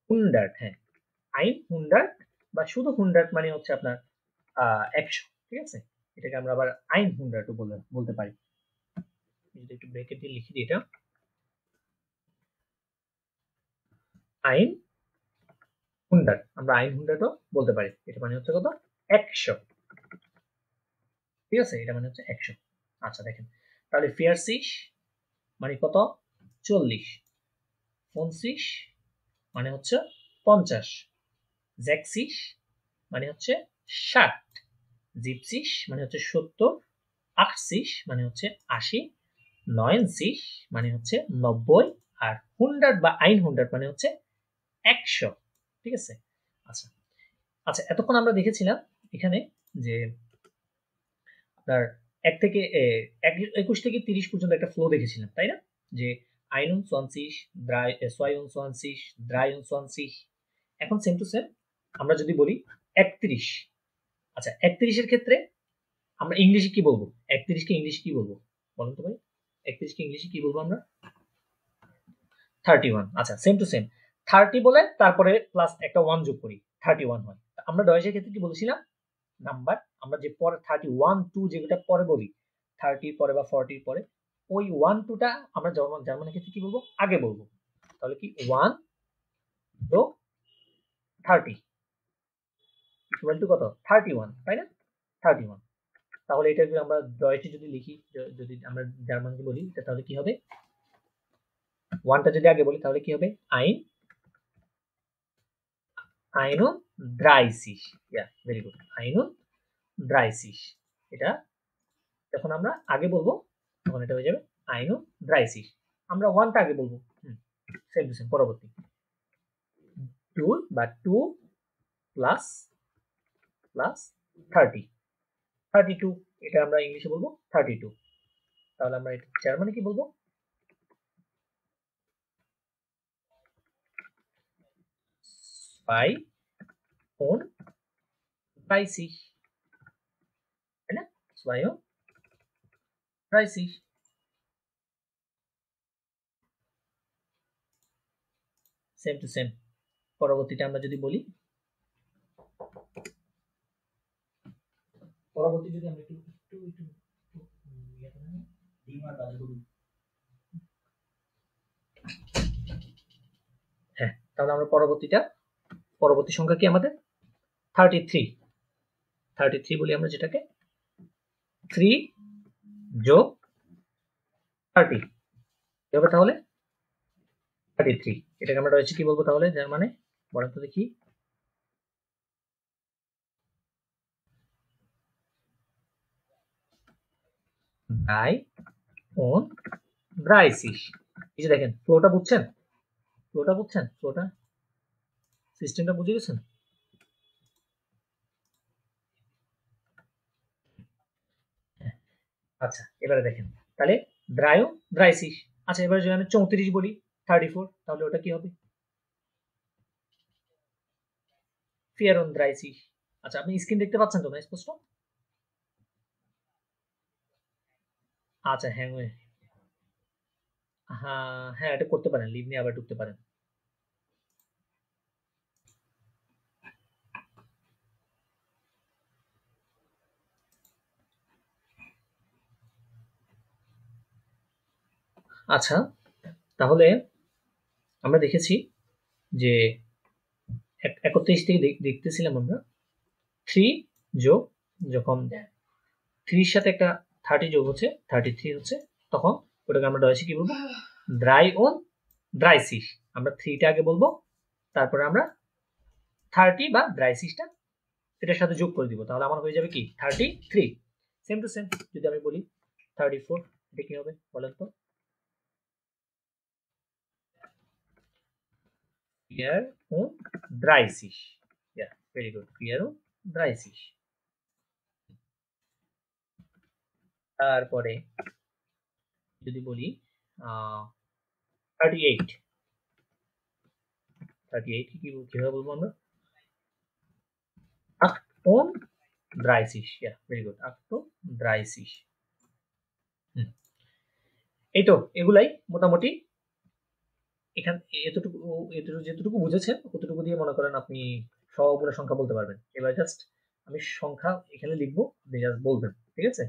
100, হ্যাঁ 100 বা শুধু 100 মানে হচ্ছে আপনার 100, ঠিক আছে? এটাকে আমরা আবার 100 বলতে পারি। যদি একটু ব্রেকেট দিয়ে লিখে দিই, এটা 100, আমরা 100ও বলতে পারি। এটা মানে হচ্ছে কত? 100, ঠিক আছে? এটা মানে হচ্ছে 100। আচ্ছা দেখেন, তাহলে 40 মানে কত? 40। 25 মানে হচ্ছে 50। জ্যাকসিস মানে হচ্ছে 60। জিপসিস মানে হচ্ছে 70। আটসিস মানে হচ্ছে 80। 90 মানে হচ্ছে 90। আর 100 বা 100 মানে হচ্ছে 100, ঠিক আছে? আচ্ছা আচ্ছা, এতক্ষণ আমরা দেখেছিলাম এখানে যে আপনার 1 থেকে 21 থেকে 30 পর্যন্ত একটা ফ্লো দেখেছিলাম, তাই না? যে 21, 22, 23। এখন সেম টু সেম আমরা যদি বলি 31। আচ্ছা 31 এর ক্ষেত্রে আমরা ইংলিশে কি বলবো? 31 কে ইংলিশে কি বলবো বলুন তো ভাই? 31 কে ইংলিশে কি বলবো আমরা? 31। আচ্ছা সেম টু সেম 30 বলে তারপরে প্লাস একটা 1 যোগ করি, 31 হয়। আমরা ডয়েসের ক্ষেত্রে কি বলেছিলাম? নাম্বার আমরা যে পরে 31, 2 যেটা পরে বলি, 30 পরে বা 40 পরে, ওই 1, 2 টা আমরা জার্মানের ক্ষেত্রে কি বলবো? আগে বলবো। তাহলে কি 1 তো 30 ইকুয়াল টু কত? 31, তাই না? 31। তাহলে এটা যদি আমরা ডয়েচে যদি লিখি, যদি আমরা জার্মানকে বলি, তাহলে কি হবে? 1টা যদি আগে বলি তাহলে কি হবে? আইন 31। ইয়া ভেরি গুড, 31। এটা যখন আমরা আগে বলবো তখন এটা হয়ে যাবে 31। আমরা 1টা আগে বলবো, সেম টু সেম পরবর্তী 2 বা 2 প্লাস প্লাস 30, 32। এটা আমরা ইংলিশে বলবো 32। তাহলে আমরা এটা জার্মানে কি বলবো? 32, তাই না? 32। সেম টু সেম পরবর্তীটা আমরা যদি বলি, পরবর্তী যদি আমরা একটু হ্যাঁ, তাহলে আমরা পরবর্তী সংখ্যা কি আমাদের? 33। 33 বলি আমরা যেটাকে, 3 যোগ 30 কি হবে তাহলে? 33। এটাকে আমরা রয়েছে কি বলবো তাহলে জার্মানে? বলেন তো দেখি। বাই ওন 30। এই যে দেখেন ফ্লোটা বুঝছেন? ফ্লোটা সিস্টেমটা বুঝে গেছেন? আচ্ছা এবারে দেখেন, তাহলে 33। আচ্ছা এবারে যদি আমি 34 বলি, 34, তাহলে ওটা কি হবে? 34। আচ্ছা আপনি স্ক্রিন দেখতে পাচ্ছেন তো না স্পষ্ট? আচ্ছা হ্যাঁ হ্যাঁ হ্যাঁ, এটা করতে পারেন, লিভ নিয়ে আবার ঢুকতে পারেন। আচ্ছা তাহলে আমরা দেখেছি যে 31 থেকে দেখতেছিলাম আমরা 3 যোগ, যখন 3 সাথে একটা 30 যোগ হচ্ছে 33 হচ্ছে, তখন ওটাকে আমরা ডয়েছে কি বলবো? ড্রাইসিস। আমরা 3টা আগে বলবো, তারপরে আমরা 30 বা ড্রাইসিসটা এটার সাথে যোগ করে দিব, তাহলে আমার হয়ে যাবে কি 33। সেম টু সেম যদি আমি বলি 34, এটা কি হবে বলেন তো? Vierunddreißig. Yeah, very good. Vierunddreißig. তারপরে যদি বলি 38, 38 কিভাবে বলবো আমরা? 38। Yeah, very good. 38। এই তো এগুলাই মোটামুটি এখান এতটুকু যেতটুকু বুঝেছেন অতটুকু দিয়ে মনে করেন আপনি সবগুলো সংখ্যা বলতে পারবেন। এবার জাস্ট আমি সংখ্যা এখানে লিখবো, আপনি জাস্ট বলবেন, ঠিক আছে?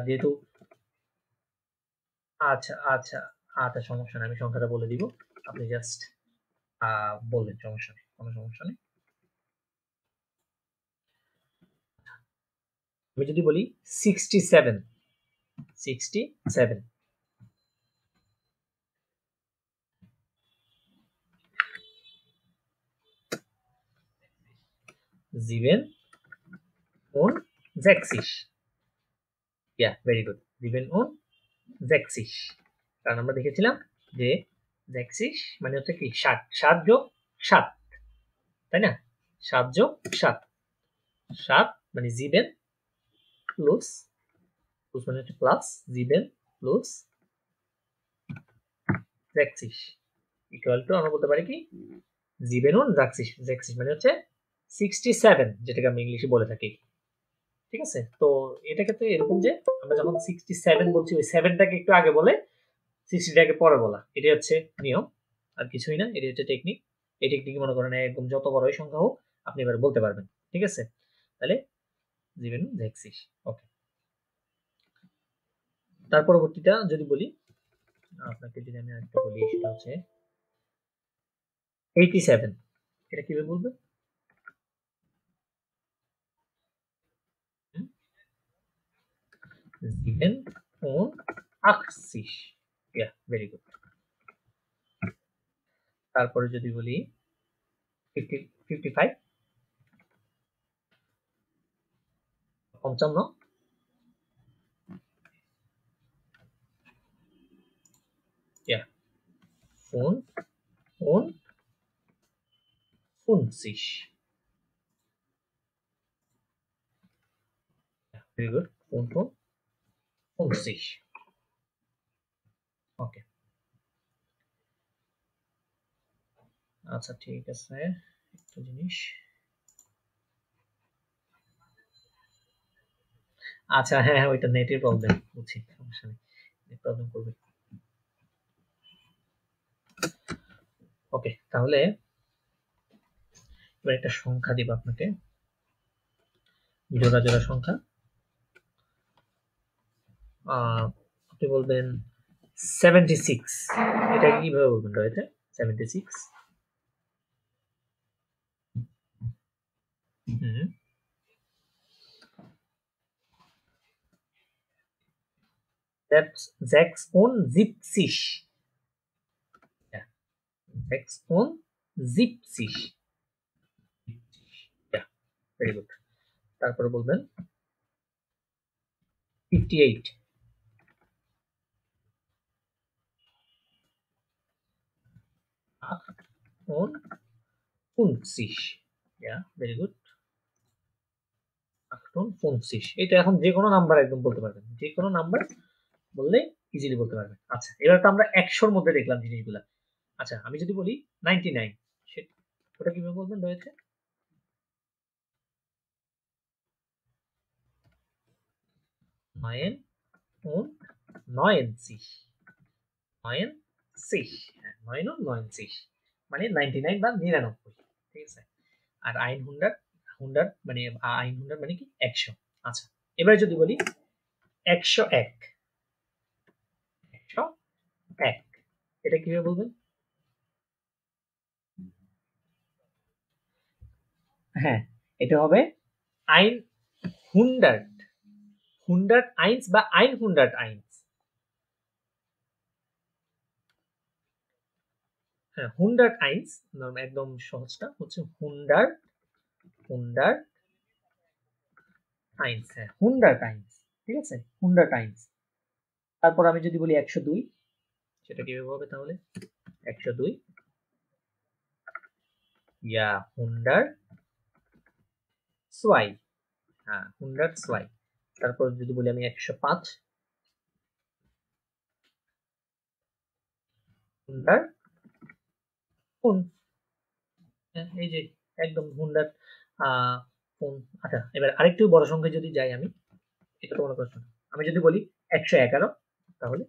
যেহেতু আচ্ছা আচ্ছা আচ্ছা, সমস্যা নেই, আমি সংখ্যাটা বলে দিব, আপনি জাস্ট বলবেন, সমস্যা নেই, কোনো সমস্যা নেই। আমি যদি বলি 67, 67 67 ভেরি গুড, 67 কারণ আমরা দেখেছিলাম যে 67 মানে হচ্ছে কি 60, 7 যোগ 7, তাই না? 7 যোগ 7, 7 মানে 7 প্লাস, প্লাস মানে হচ্ছে প্লাস 7 প্লাস 66 ইকুয়াল টু আমরা বলতে পারি কি 67 মানে হচ্ছে 67, যেটাকে আমি ইংলিশে বলে থাকি, ঠিক আছে? তো এটা ক্ষেত্রে এরকম যে আমরা যখন 67 বলছি ওই 7টাকে একটু আগে বলে 60টাকে পরে বলা, এটাই হচ্ছে নিয়ম, আর কিছুই না, এটাই হচ্ছে টেকনিক। এই টেকনিক মনে করেন একদম যত বড়ই সংখ্যা হোক আপনি এবার বলতে পারবেন, ঠিক আছে? তাহলে 67, ওকে। তার পরবর্তীটা যদি বলি, আপনাকে যদি আমি আরেকটা বলি, সেটা হচ্ছে 87, এটা কিভাবে বলবেন? Sieben und 80, very good. তারপরে যদি বলি 55, 55 55, ভেরি গুড, 55, ওকে। আচ্ছা ঠিক আছে, একটা জিনিস, আচ্ছা হ্যাঁ হ্যাঁ, ওইটা নেটের প্রবলেম, বুঝছি, সমস্যা নেই, নেট প্রবলেম করবে। ওকে, তাহলে এবার একটা সংখ্যা দিব আপনাকে, জোড়া জোড়া সংখ্যা। আপনি বলবেন 76, এটা কিভাবে বলবেন রয়েছে 76? হুম, 76, ja, 76, ভেরি গুড। তারপরে বলবেন 58, 58, ভেরি গুড, 58, এটা এখন যে কোনো নাম্বার একদম বলতে পারবেন, যে কোনো নাম্বার বললে ইজিলি বলতে পারবেন। আচ্ছা, এবার তো আমরা 100-র মধ্যে দেখলাম জিনিসগুলা। আচ্ছা, আমি যদি বলি 99, ওটা কিভাবে বলবেন রয়েছে? 99, 99, মানে 99 বা 99, ঠিক আছে? আর 100 মানে 100 মানে কি 100। আচ্ছা, এবার যদি বলি 101, 101, এটা কিভাবে বলবেন? হ্যাঁ, এটা হবে 100, 101 বা 101, হ্যাঁ 101, একদম সহজটা হচ্ছে 100, 101, হ্যাঁ 101, ঠিক আছে? 101। তারপর আমি যদি বলি 102, সেটা কিভাবে হবে তাহলে? 102, 102, হ্যাঁ 102। তারপর যদি বলি আমি 105, 105, এই যে একদম 100। আচ্ছা, এবার আরেকটু বড় সংখ্যায় যদি যাই আমি, এটা তো মনে করছো না, আমি যদি বলি 111, তাহলে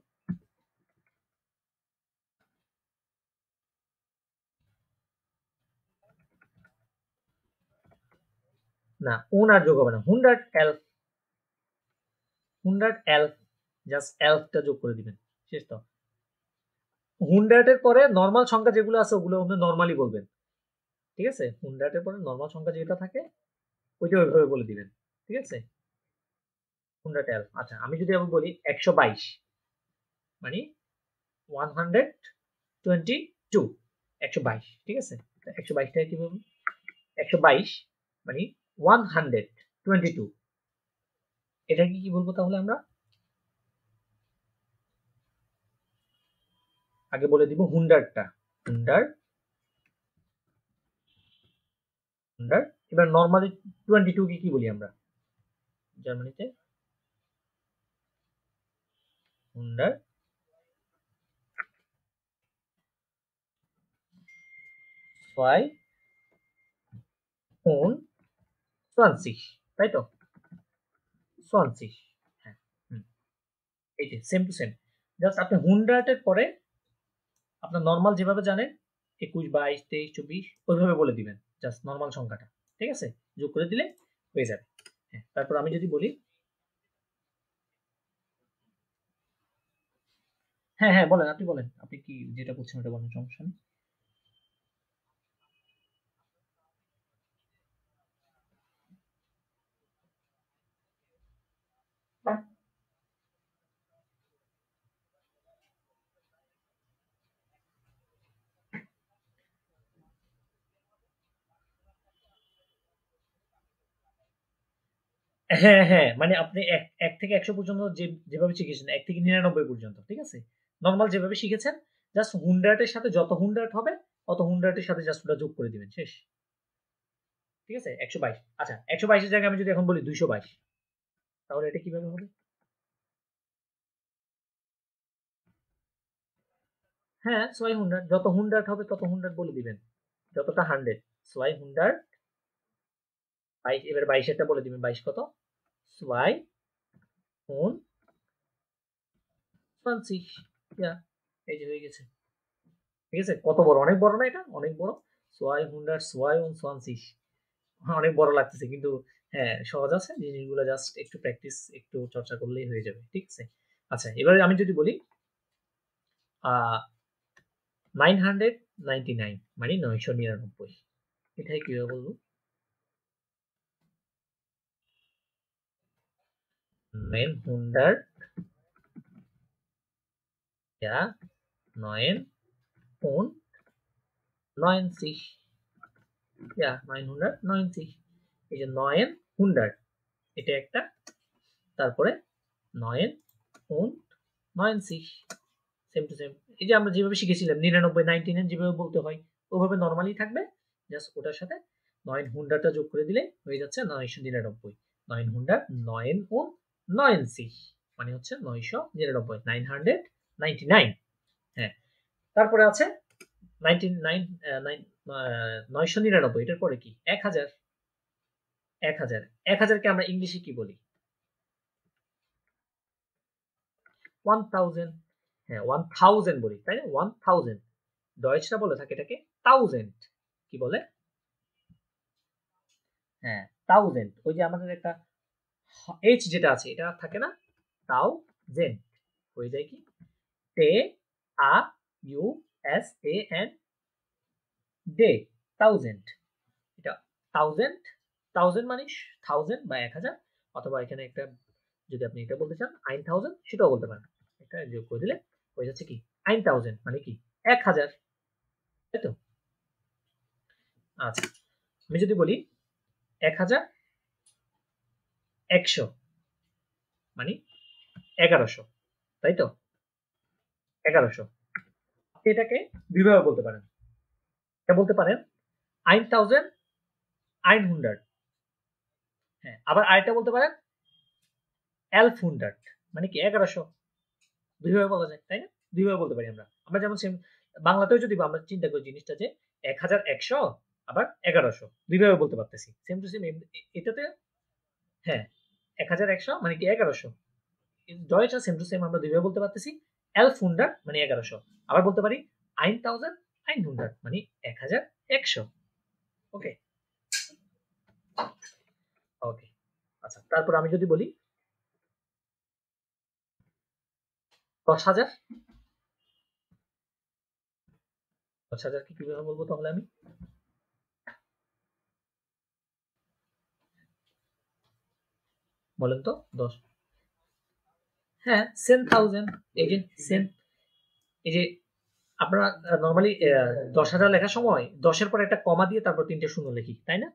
না, ওন আর যোগ হবে না, 100 এলফ জাস্ট এলফটা যোগ করে দিবেন, শেষ তো। 100 এর পরে নর্মাল সংখ্যা যেগুলো আছে ওগুলো আপনি নর্মালি বলবেন, ঠিক আছে? 100 এর পরে নর্মাল সংখ্যা যেটা থাকে ওইটা ওইভাবে বলে দিবেন, ঠিক আছে? 100 আচ্ছা, আমি যদি আমি বলি 122 মানে 122, 122, ঠিক আছে? 122টাকে কি বলবো? 122 মানে 122, এটাকে কি বলবো তাহলে আমরা? আগে বলে দিব হুন্ডারটা, হুন্ডার, হুন্ডার। এবার নর্মালি 22 কে কি বলি আমরা জার্মানিতে? হুন্ডার 22, তাই তো? 20, হ্যাঁ, এই যে সেম টু সেম। জাস্ট আপনি 100 এর পরে আপনার নর্মাল যেভাবে জানেন 21, 22, 23, 24 ওইভাবে বলে দিবেন, জাস্ট নর্মাল সংখ্যাটা, ঠিক আছে? যোগ করে দিলে হয়ে যাবে। হ্যাঁ, তারপর আমি যদি বলি, হ্যাঁ হ্যাঁ বলেন, আপনি বলেন, আপনি কি যেটা বলছেন ওটা বলেন, সমস্যা নেই। হ্যাঁ হ্যাঁ, মানে আপনি এক থেকে 100 পর্যন্ত যেভাবে শিখেছেন, 1 থেকে 99 পর্যন্ত, ঠিক আছে? নর্মাল যেভাবে শিখেছেন, জাস্ট 100 এর সাথে যত 100 হবে অত 100 এর সাথে জাস্ট ওটা যোগ করে দিবেন, শেষ। ঠিক আছে? 122। আচ্ছা, 122 এর জায়গায় আমি যদি এখন বলি 222, তাহলে এটা কিভাবে হবে? হ্যাঁ, সোয়াই 100, যত 100 হবে তত 100 বলে দিবেন, যতটা 100 সোয়াই 100, 22, এবার 22 এরটা বলে দিবেন, 22 কত? সোয়াই হুন 20, ইয়া, এই যে হয়ে গেছে, ঠিক আছে? কত বড়, অনেক বড় না এটা? অনেক বড়। সোয়াই 100 সোয়াই 20, অনেক বড় লাগতেছে কিন্তু হ্যাঁ, সহজ আছে, জিনিসগুলো জাস্ট একটু প্র্যাকটিস, একটু চর্চা করলেই হয়ে যাবে, ঠিক আছে? আচ্ছা, এবারে আমি যদি বলি 999 মানে 999, এটাই কিভাবে বলবো? 900, ja, 99, ja, 990, এই যে 900 এটা একটা, তারপরে 990, সেম টু সেম। এই যে আমরা যেভাবে শিখেছিলাম 99, 99 যেভাবে বলতে হয় ওভাবে নর্মালি থাকবে, জাস্ট ওটার সাথে 900টা যোগ করে দিলে হয়ে যাচ্ছে 999, 900, 990 মানে হচ্ছে 999, 999। হ্যাঁ, তারপরে আছে 99, 999, এটার পরে কি? 1000, 1000, 1000কে আমরা ইংলিশে কি বলি? 1000, হ্যাঁ 1000 বলি, তাই না? 1000, ডয়েচরা বলে থাকে এটাকে থাউজেন্ড, কি বলে? হ্যাঁ, থাউজেন্ড। ওই যে আমাদের একটা এইচ যেটা আছে এটা থাকে না, তাও জেন হয়ে যায় কি টে আ ইউ এস এ এন ডে, থাউজেন্ড। এটা থাউজেন্ড, থাউজেন্ড মানে 1000 বা 1000, অথবা এখানে একটা যদি আপনি এটা বলতে চান 9000 সেটাও বলতে পারেন, এটা যোগ করে দিলে হয়ে যাচ্ছে কি 9000 মানে কি 1000, তাই তো? আচ্ছা, আমি যদি বলি 1100 মানে 1100, তাই তো? 1100, আপনি এটাকে দুইভাবে বলতে পারেন, এটা বলতে পারেন 1100, হ্যাঁ, আবার আরেকটা বলতে পারেন 1100 মানে কি 1100, দুইভাবে বলা যায়, তাই না? দুইভাবে বলতে পারি আমরা, আমরা যেমন সেম বাংলাতেও যদি আমরা চিন্তা করি জিনিসটা যে 1100 আবার 1100 দুইভাবে বলতে পারতেছি, সেম টু সেম। এটাতে হ্যাঁ 1100 মানে কি 1100, ডয়েচ সেম টু সেম আমরা দুইভাবে বলতে পারতেছি। 1100 মানে 1100, আবার বলতে পারি 1100 মানে 1100। ওকে, আচ্ছা, তারপর আমি যদি বলি 10,000, 10,000 কিভাবে বলবো তাহলে আমি? বলেন তো 10, হ্যাঁ 10,000। এই যে সেন, এই যে আপনারা নর্মালি 10,000 লেখার সময় 10-এর পর একটা কমা দিয়ে তারপর 3টে শূন্য লিখি, তাই না?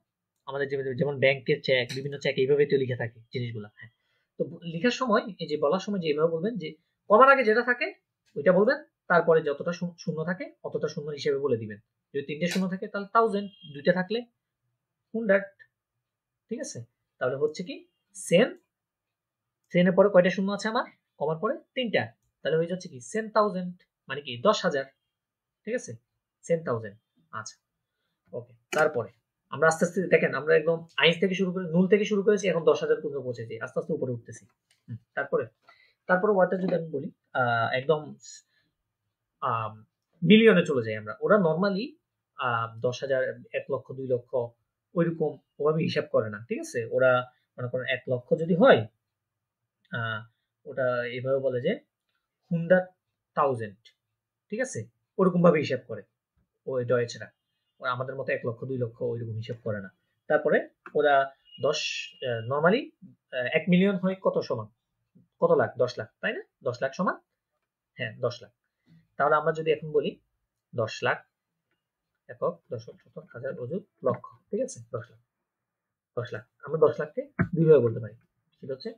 আমাদের যেমন ব্যাংকের চেক, বিভিন্ন চেক এইভাবে তো লিখে থাকে জিনিসগুলো। হ্যাঁ, তো লেখার সময় এই যে বলার সময় যে এইভাবে বলবেন যে কমার আগে যেটা থাকে ওইটা বলবেন, তারপরে যতটা শূন্য থাকে অতটা শূন্য হিসেবে বলে দিবেন। যদি 3টে শূন্য থাকে তাহলে 1000, 2টা থাকলে 100। ঠিক আছে, তাহলে হচ্ছে কি সেন, সেনের পরে কয়টা শূন্য আছে আমার? কমার পরে 3টা, তাহলে হয়ে যাচ্ছে কি 10,000, মানে কি 10,000। ঠিক আছে, 10,000। আচ্ছা, ওকে। তারপরে আমরা আস্তে আস্তে দেখেন, আমরা একদম আইস থেকে শুরু করে, নুল থেকে শুরু করেছি, এখন 10,000 পর্যন্ত পৌঁছেছি, আস্তে আস্তে উপরে উঠতেছি। তারপরে ওয়ার্ডটা যদি আমি বলি একদম মিলিয়নে চলে যাই আমরা। ওরা নর্মালি 10,000, 1,00,000, 2,00,000 ওইরকম ওভাবে হিসাব করে না। ঠিক আছে, ওরা মনে করেন 1,00,000 যদি হয়, ওটা এভাবে বলে যে 100,000। ঠিক আছে, ওরকম ভাবে হিসাব করে ওই ডয়েচরা। আমাদের মতো 1,00,000, 2,00,000 ওইরকম হিসাব করে না। তারপরে ওরা 10 নর্মালি 1 মিলিয়ন হয় কত সমান? কত লাখ? 10 লাখ, তাই না? 10 লাখ সমান, হ্যাঁ 10 লাখ। তাহলে আমরা যদি এখন বলি 10 লাখ একক, দশক, শতক, হাজার, অযুত, লক্ষ। ঠিক আছে, 10 লাখ, 10 লাখ। আমরা 10 লাখকে দুইভাবে বলতে পারি, সেটা হচ্ছে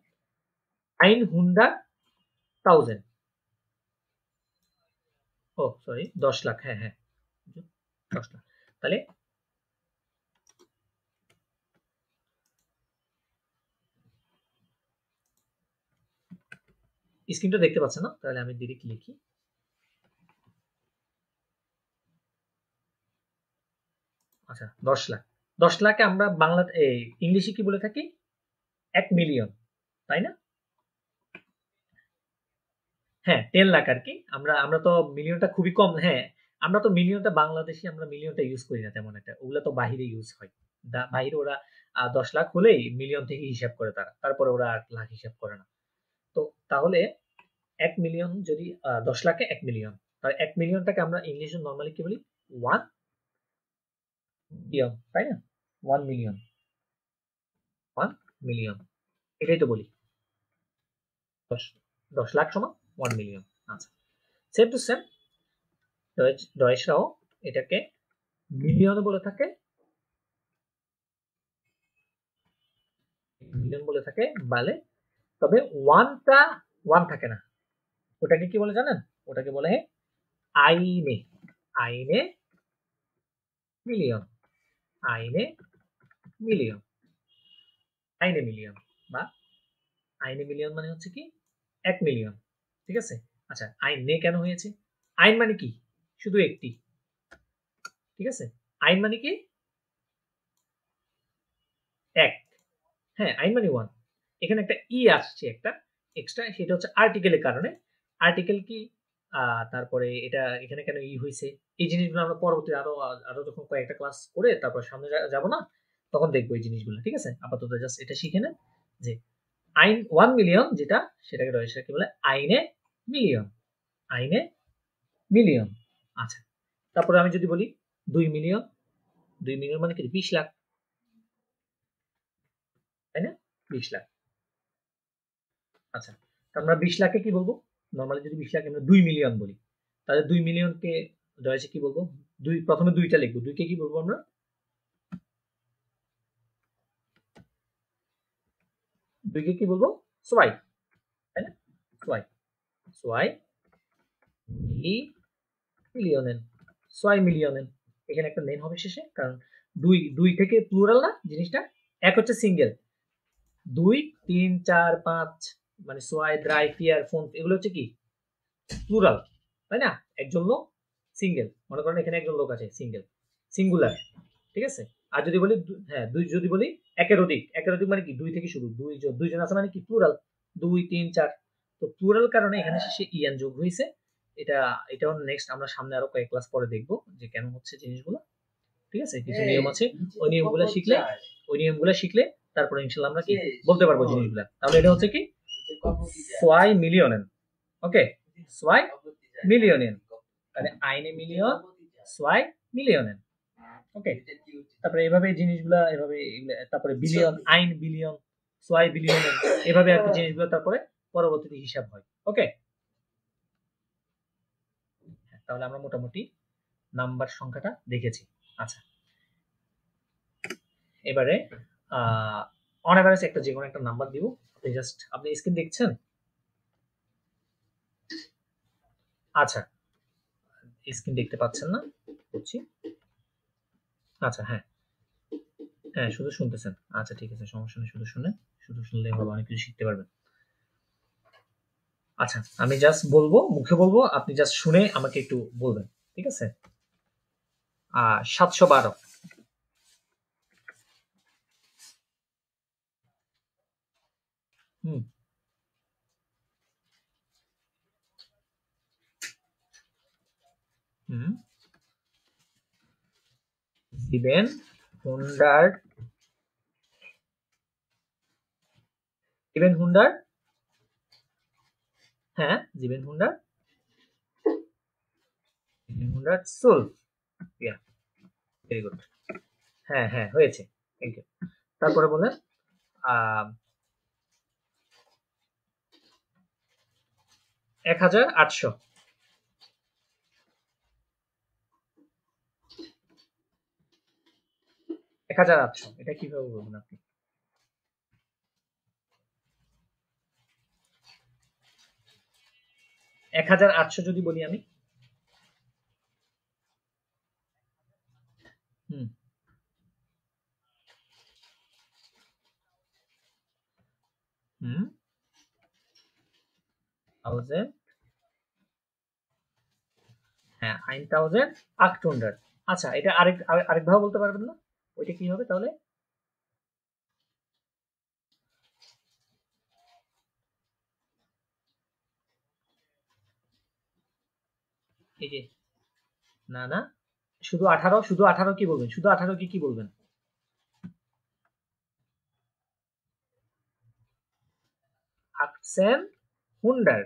100,000। ও সরি, 10 লাখ, হ্যাঁ হ্যাঁ 10 লাখ। তাহলে স্ক্রিনটা দেখতে পাচ্ছেন না? তাহলে আমি ডিরেক্ট লিখি। আচ্ছা, 10 লাখ। 10 লাখে আমরা বাংলা ইংলিশে কি বলে থাকি? 1 মিলিয়ন, তাই না? হ্যাঁ 10 লাখ আর কি। আমরা আমরা তো মিলিয়নটা খুবই কম। হ্যাঁ, আমরা তো মিলিয়নটা বাংলাদেশি, আমরা মিলিয়নটা ইউজ করি না তেমন একটা। ওগুলা তো বাহিরে ইউজ হয়। বাহিরে ওরা 10 লাখ হলেই মিলিয়ন থেকে হিসাব করে তারা। তারপরে ওরা আর লাখ হিসাব করে না। তো তাহলে 1 মিলিয়ন যদি 10 লাখে 1 মিলিয়ন, তাহলে 1 মিলিয়নটাকে আমরা ইংলিশে নরমালি কি বলি? 1 মিলিয়ন, তাই না? 1 মিলিয়ন, 1 মিলিয়ন, এটাই তো বলি। 10 লাখ সমান 1 মিলিয়ন। আচ্ছা, সেম টু সেম ডয়েশরাও এটাকে মিলিয়ন বলে থাকে, মিলিয়ন বলে থাকে বলে, তবে ওয়ানটা ওয়ান থাকে না। ওটাকে কি বলে জানেন? ওটাকে বলে আইনে, আইনে মিলিয়ন, আইনে মিলিয়ন, আইনে মিলিয়ন বা আইনে মিলিয়ন মানে হচ্ছে কি 1 মিলিয়ন। ঠিক আছে, আচ্ছা আইনে কেন হয়েছে? আইন মানে কি? শুধু একটি। ঠিক আছে, আইন মানে কি? এক। হ্যাঁ, আইন মানে ওয়ান। এখানে একটা ই আসছে একটা এক্সট্রা, সেটা হচ্ছে আর্টিকেলের কারণে। আর্টিকেল কি, তারপরে এটা এখানে কেন ই হয়েছে, এই জিনিসগুলো আমরা পরবর্তী আরো আরো যখন কয়েকটা ক্লাস করে তারপর সামনে যাব না, তখন দেখবো এই জিনিসগুলো। ঠিক আছে, আপাতত জাস্ট এটা শিখে নেন যে আইন 1 মিলিয়ন যেটা, সেটাকে রয়েছে কি বলে? আইনে মিলিয়ন, আইনে মিলিয়ন। আচ্ছা, তারপরে আমি যদি বলি 2 মিলিয়ন, 2 মিলিয়ন মানে কি? 20 লাখ, তাই না? 20 লাখ। আচ্ছা, তো আমরা 20 লাখে কি বলবো? নরমালি যদি 20 লাখে আমরা 2 মিলিয়ন বলি, তাহলে 2 মিলিয়নকে রয়েছে কি বলবো? প্রথমে 2টা লিখবো। 2 কে কি বলবো আমরা? 2 কে কি বলবো? সোয়াই, তাই না? সোয়াই, সোয়াই মিলিয়নেন, সোয়াই মিলিয়নেন। এখানে একটা নেন হবে শেষে, কারণ 2 থেকে প্লুরাল না জিনিসটা, এক হচ্ছে সিঙ্গেল। 2, 3, 4, 5 মানে সোয়াই, দ্রাই, ফিয়ার, ফোন, এগুলো হচ্ছে কি প্লুরাল, তাই না? একজন লোক সিঙ্গেল, মনে করেন এখানে একজন লোক আছে সিঙ্গেল, সিঙ্গুলার। ঠিক আছে, আর যদি বলি হ্যাঁ 2, যদি বলি একের অধিক, একের অধিক মানে কি 2 থেকে শুরু, দুইজন আছে মানে কি প্লুরাল, 2, 3, 4। তো প্লুরাল কারণে এখানে শেষে ইয়ান যোগ হয়েছে। এটা এটাও নেক্সট আমরা সামনে আরো কয়েক ক্লাস পরে দেখবো যে কেন হচ্ছে জিনিসগুলো। ঠিক আছে, কিছু নিয়ম আছে, ওই নিয়মগুলো শিখলে তারপরে ইনশাআল্লাহ আমরা কি বলতে পারবো জিনিসগুলো। তাহলে এটা হচ্ছে কি সোয়াই মিলিয়নেন। ওকে, সোয়াই মিলিয়নেন, তাহলে আইনে মিলিয়ন সোয়াই মিলিয়নেন। ওকে, তারপরে এভাবে জিনিসগুলা এভাবে তারপরে বিলিয়ন আইন বিলিয়ন সোয়াই বিলিয়নেন এভাবে আর কি জিনিসগুলো তারপরে পরবর্তীতে হিসাব হয়। ওকে, তাহলে আমরা মোটামুটি নাম্বার সংখ্যাটা দেখেছি। আচ্ছা, এবারে অন এভারেজ একটা যে কোনো একটা নাম্বার দিব। আপনি জাস্ট আপনি স্ক্রিন দেখছেন? আচ্ছা, স্ক্রিন দেখতে পাচ্ছেন না? বুঝছি। আচ্ছা, হ্যাঁ হ্যাঁ, শুধু শুনতেছেন। আচ্ছা ঠিক আছে, সমস্যা নেই, শুধু শুনলেই হবে, অনেক কিছু শিখতে পারবেন। আচ্ছা, আমি জাস্ট বলবো, মুখে বলবো, আপনি জাস্ট শুনে আমাকে একটু বলবেন, ঠিক আছে? 712। হুম, হুম, 700, 700, হ্যাঁ 700, 700 সোল। ইয়া, ভেরি গুড। হ্যাঁ হ্যাঁ, হয়েছে, থ্যাংক ইউ। তারপরে বলেন 1800। 1800 এটা কিভাবে বলবেন আপনি? 1800 যদি বলি আমি? হুম, হুম, 1000, হ্যাঁ 1800। আচ্ছা, এটা আরেকভাবে বলতে পারবেন না? ওইটা কি হবে তাহলে? এই যে, না না, শুধু 18, শুধু 18 কি বলবেন? শুধু 18 কি বলবেন? 1800,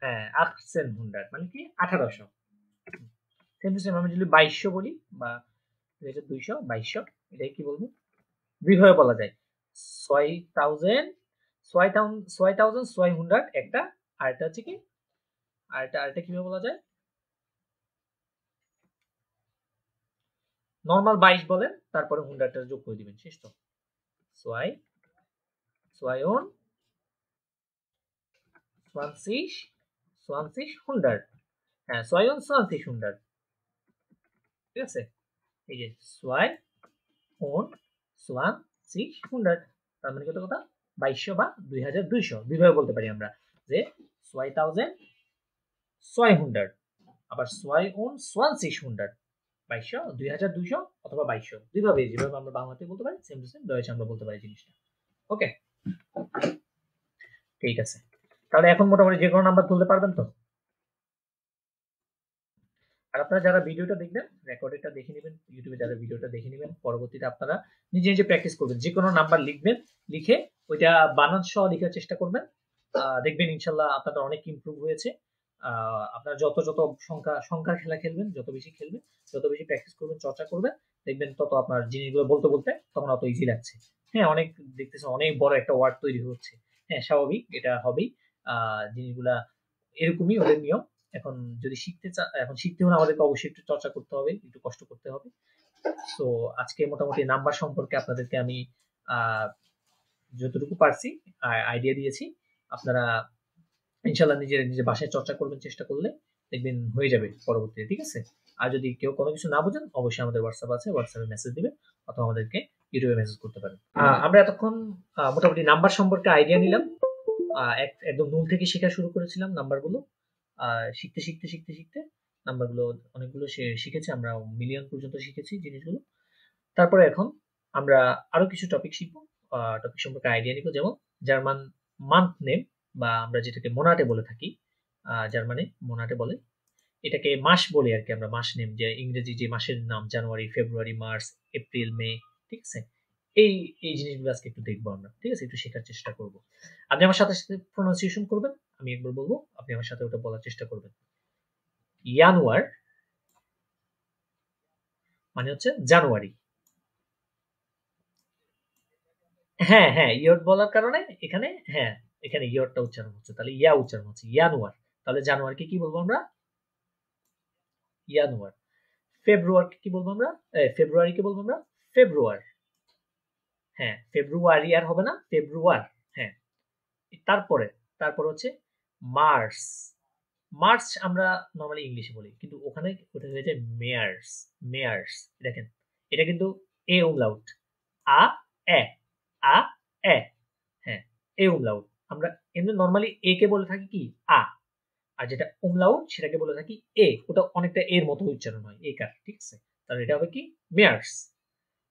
হ্যাঁ 1800 মানে কি 1800। সেম টু সেম আমি যদি 2200 বলি বা 2200, 2200, এটাই কি বলবো? দুইভাবে বলা যায়। 6000, 6600 একটা, আর এটা হচ্ছে কি, আরেকটা কিভাবে বলা যায়? নরমাল 22 বলেন, তারপরে 100টা যোগ করে দিবেন, শেষ তো। সোয়াই, সোয়াইন 20, 20, 100, হ্যাঁ সোয়াইন 20, 100, ঠিক আছে? এই যে সোয়াই ওন 20, 100, তার মানে কত কথা? 2200 বা 2200 দুইভাবে বলতে পারি আমরা, যে সোয়াই থাউজেন্ড সোয়াই 100, আবার সোয়াই ওন 20, 100, 2200, 2200 অথবা 2200, দুইভাবে যেভাবে আমরা বাংলাতে বলতে পারি সেম টু সেম ডয়েচে আমরা বলতে পারি জিনিসটা। ওকে, ঠিক আছে। তাহলে এখন মোটামুটি যে কোনো নাম্বার তুলতে পারবেন তো? আর আপনারা যারা ভিডিওটা দেখবেন, রেকর্ডেডটা দেখে নেবেন, ইউটিউবে যারা ভিডিওটা দেখে নেবেন, পরবর্তীতে আপনারা নিজে নিজে প্র্যাকটিস করবেন, যে কোনো নাম্বার লিখবেন, লিখে ওইটা বানান সহ লেখার চেষ্টা করবেন। দেখবেন ইনশাল্লাহ আপনাদের অনেক ইমপ্রুভ হয়েছে। আপনারা যত যত সংখ্যার খেলা খেলবেন, যত বেশি খেলবেন, যত বেশি প্র্যাকটিস করবেন, চর্চা করবেন, দেখবেন তত আপনার জিনিসগুলো বলতে বলতে তখন অত ইজি লাগছে। হ্যাঁ, অনেক দেখতেছেন অনেক বড় একটা ওয়ার্ড তৈরি হচ্ছে। হ্যাঁ, স্বাভাবিক, এটা হবেই। জিনিসগুলা এরকমই ওদের নিয়ম। এখন যদি এখন শিখতে হলে আমাদেরকে অবশ্যই একটু চর্চা করতে হবে, একটু কষ্ট করতে হবে। তো আজকে মোটামুটি নাম্বার সম্পর্কে আপনাদেরকে আমি যতটুকু পারছি আইডিয়া দিয়েছি। আপনারা ইনশাল্লাহ নিজের বাসায় চর্চা করবেন, চেষ্টা করলে দেখবেন হয়ে যাবে পরবর্তীতে, ঠিক আছে? আর যদি কেউ কোনো কিছু না বোঝেন, অবশ্যই আমাদের হোয়াটসঅ্যাপ আছে, হোয়াটসঅ্যাপে মেসেজ দিবেন অথবা আমাদেরকে ইউটিউবে মেসেজ করতে পারেন। আমরা এতক্ষণ মোটামুটি নাম্বার সম্পর্কে আইডিয়া নিলাম। একদম নুন থেকে শেখা শুরু করেছিলাম নাম্বারগুলো। শিখতে শিখতে শিখতে শিখতে নাম্বারগুলো অনেকগুলো শিখেছি আমরা, মিলিয়ন পর্যন্ত শিখেছি জিনিসগুলো। তারপরে এখন আমরা আরো কিছু টপিক শিখবো, টপিক সম্পর্কে আইডিয়া নিব, যেমন জার্মান মান্থ নেম, বা আমরা যেটাকে মোনাটে বলে থাকি, জার্মানে মোনাটে বলে, এটাকে মাস বলি আর কি আমরা, মাস নেম, যে ইংরেজি যে মাসের নাম, জানুয়ারি, ফেব্রুয়ারি, মার্চ, এপ্রিল, মে, ঠিক আছে? এই এই জিনিসগুলো আজকে একটু দেখবো আমরা, ঠিক আছে? একটু শেখার চেষ্টা করব। আপনি আমার সাথে সাথে প্রোনাউন্সিয়েশন করবেন, আমি একবার বলবো, আপনি আমার সাথে ওটা বলার চেষ্টা করবেন। ইয়ানুয়ার মানে হচ্ছে জানুয়ারি। হ্যাঁ হ্যাঁ, ইয়ট বলার কারণে এখানে, হ্যাঁ এখানে ইয়টটা উচ্চারণ হচ্ছে, তাহলে ইয়া উচ্চারণ হচ্ছে, ইয়ানুয়ার। তাহলে জানুয়ারিকে কি বলবো আমরা? ইয়ানুয়ার। ফেব্রুয়ারিকে কি বলবো আমরা? ফেব্রুয়ারিকে বলবো আমরা ফেব্রুয়ার। হ্যাঁ, ফেব্রুয়ারি আর হবে না, ফেব্রুয়ার। হ্যাঁ, তারপরে তারপর হচ্ছে মার্চ। মার্চ আমরা নর্মালি ইংলিশে বলি, কিন্তু ওখানে ওটা হয়ে যায় মেয়ার্স। মেয়ার্স, দেখেন এটা কিন্তু এ umlaut, আ এ, আ এ। হ্যাঁ, এ umlaut। আমরা এমনি নর্মালি এ কে বলে থাকি কি আ, আর যেটা umlaut সেটাকে বলে থাকি এ। ওটা অনেকটা এর মতো উচ্চারণ হয়, এ কার, ঠিক আছে? তাহলে এটা হবে কি মেয়ার্স।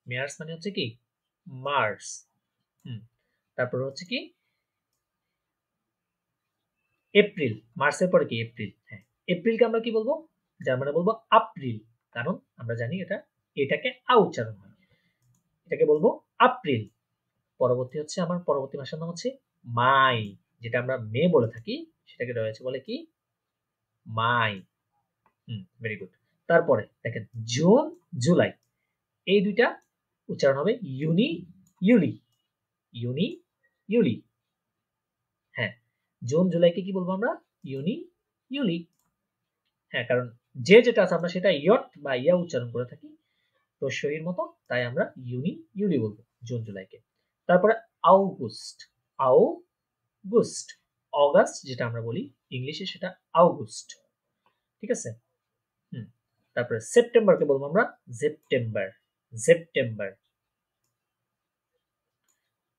মেয়ার্স মানে হচ্ছে কি মার্চ। হুম, তারপর হচ্ছে কি এপ্রিল। মার্চের পরে কি এপ্রিল। হ্যাঁ, এপ্রিলকে আমরা কি বলবো? জার্মানে বলবো আপ্রিল, কারণ আমরা জানি এটাকে আ উচ্চারণ হয়। এটাকে বলবো আপ্রিল। পরবর্তী হচ্ছে আমার পরবর্তী মাসের নাম হচ্ছে মাই, যেটা আমরা মে বলে থাকি, সেটাকে রয়েছে বলে কি মাই। Very good. তারপরে দেখেন জুন জুলাই, এই দুইটা উচ্চারণ হবে ইউনি ইউলি। ইউনি ইউলি। হ্যাঁ, জুন জুলাইকে কি বলবো আমরা? ইউনি ইউলি। হ্যাঁ, কারণ যে যেটা আছে আমরা সেটা ইয়ট বা ইয়া উচ্চারণ করে থাকি প্রত্যয়ের মতো, তাই আমরা ইউনি ইউলি বলবো জুন জুলাইকে। তারপরে আউগুস্ট। আউগুস্ট, অগাস্ট যেটা আমরা বলি ইংলিশে সেটা আউগুস্ট, ঠিক আছে? তারপরে সেপ্টেম্বরকে বলবো আমরা সেপ্টেম্বর। September,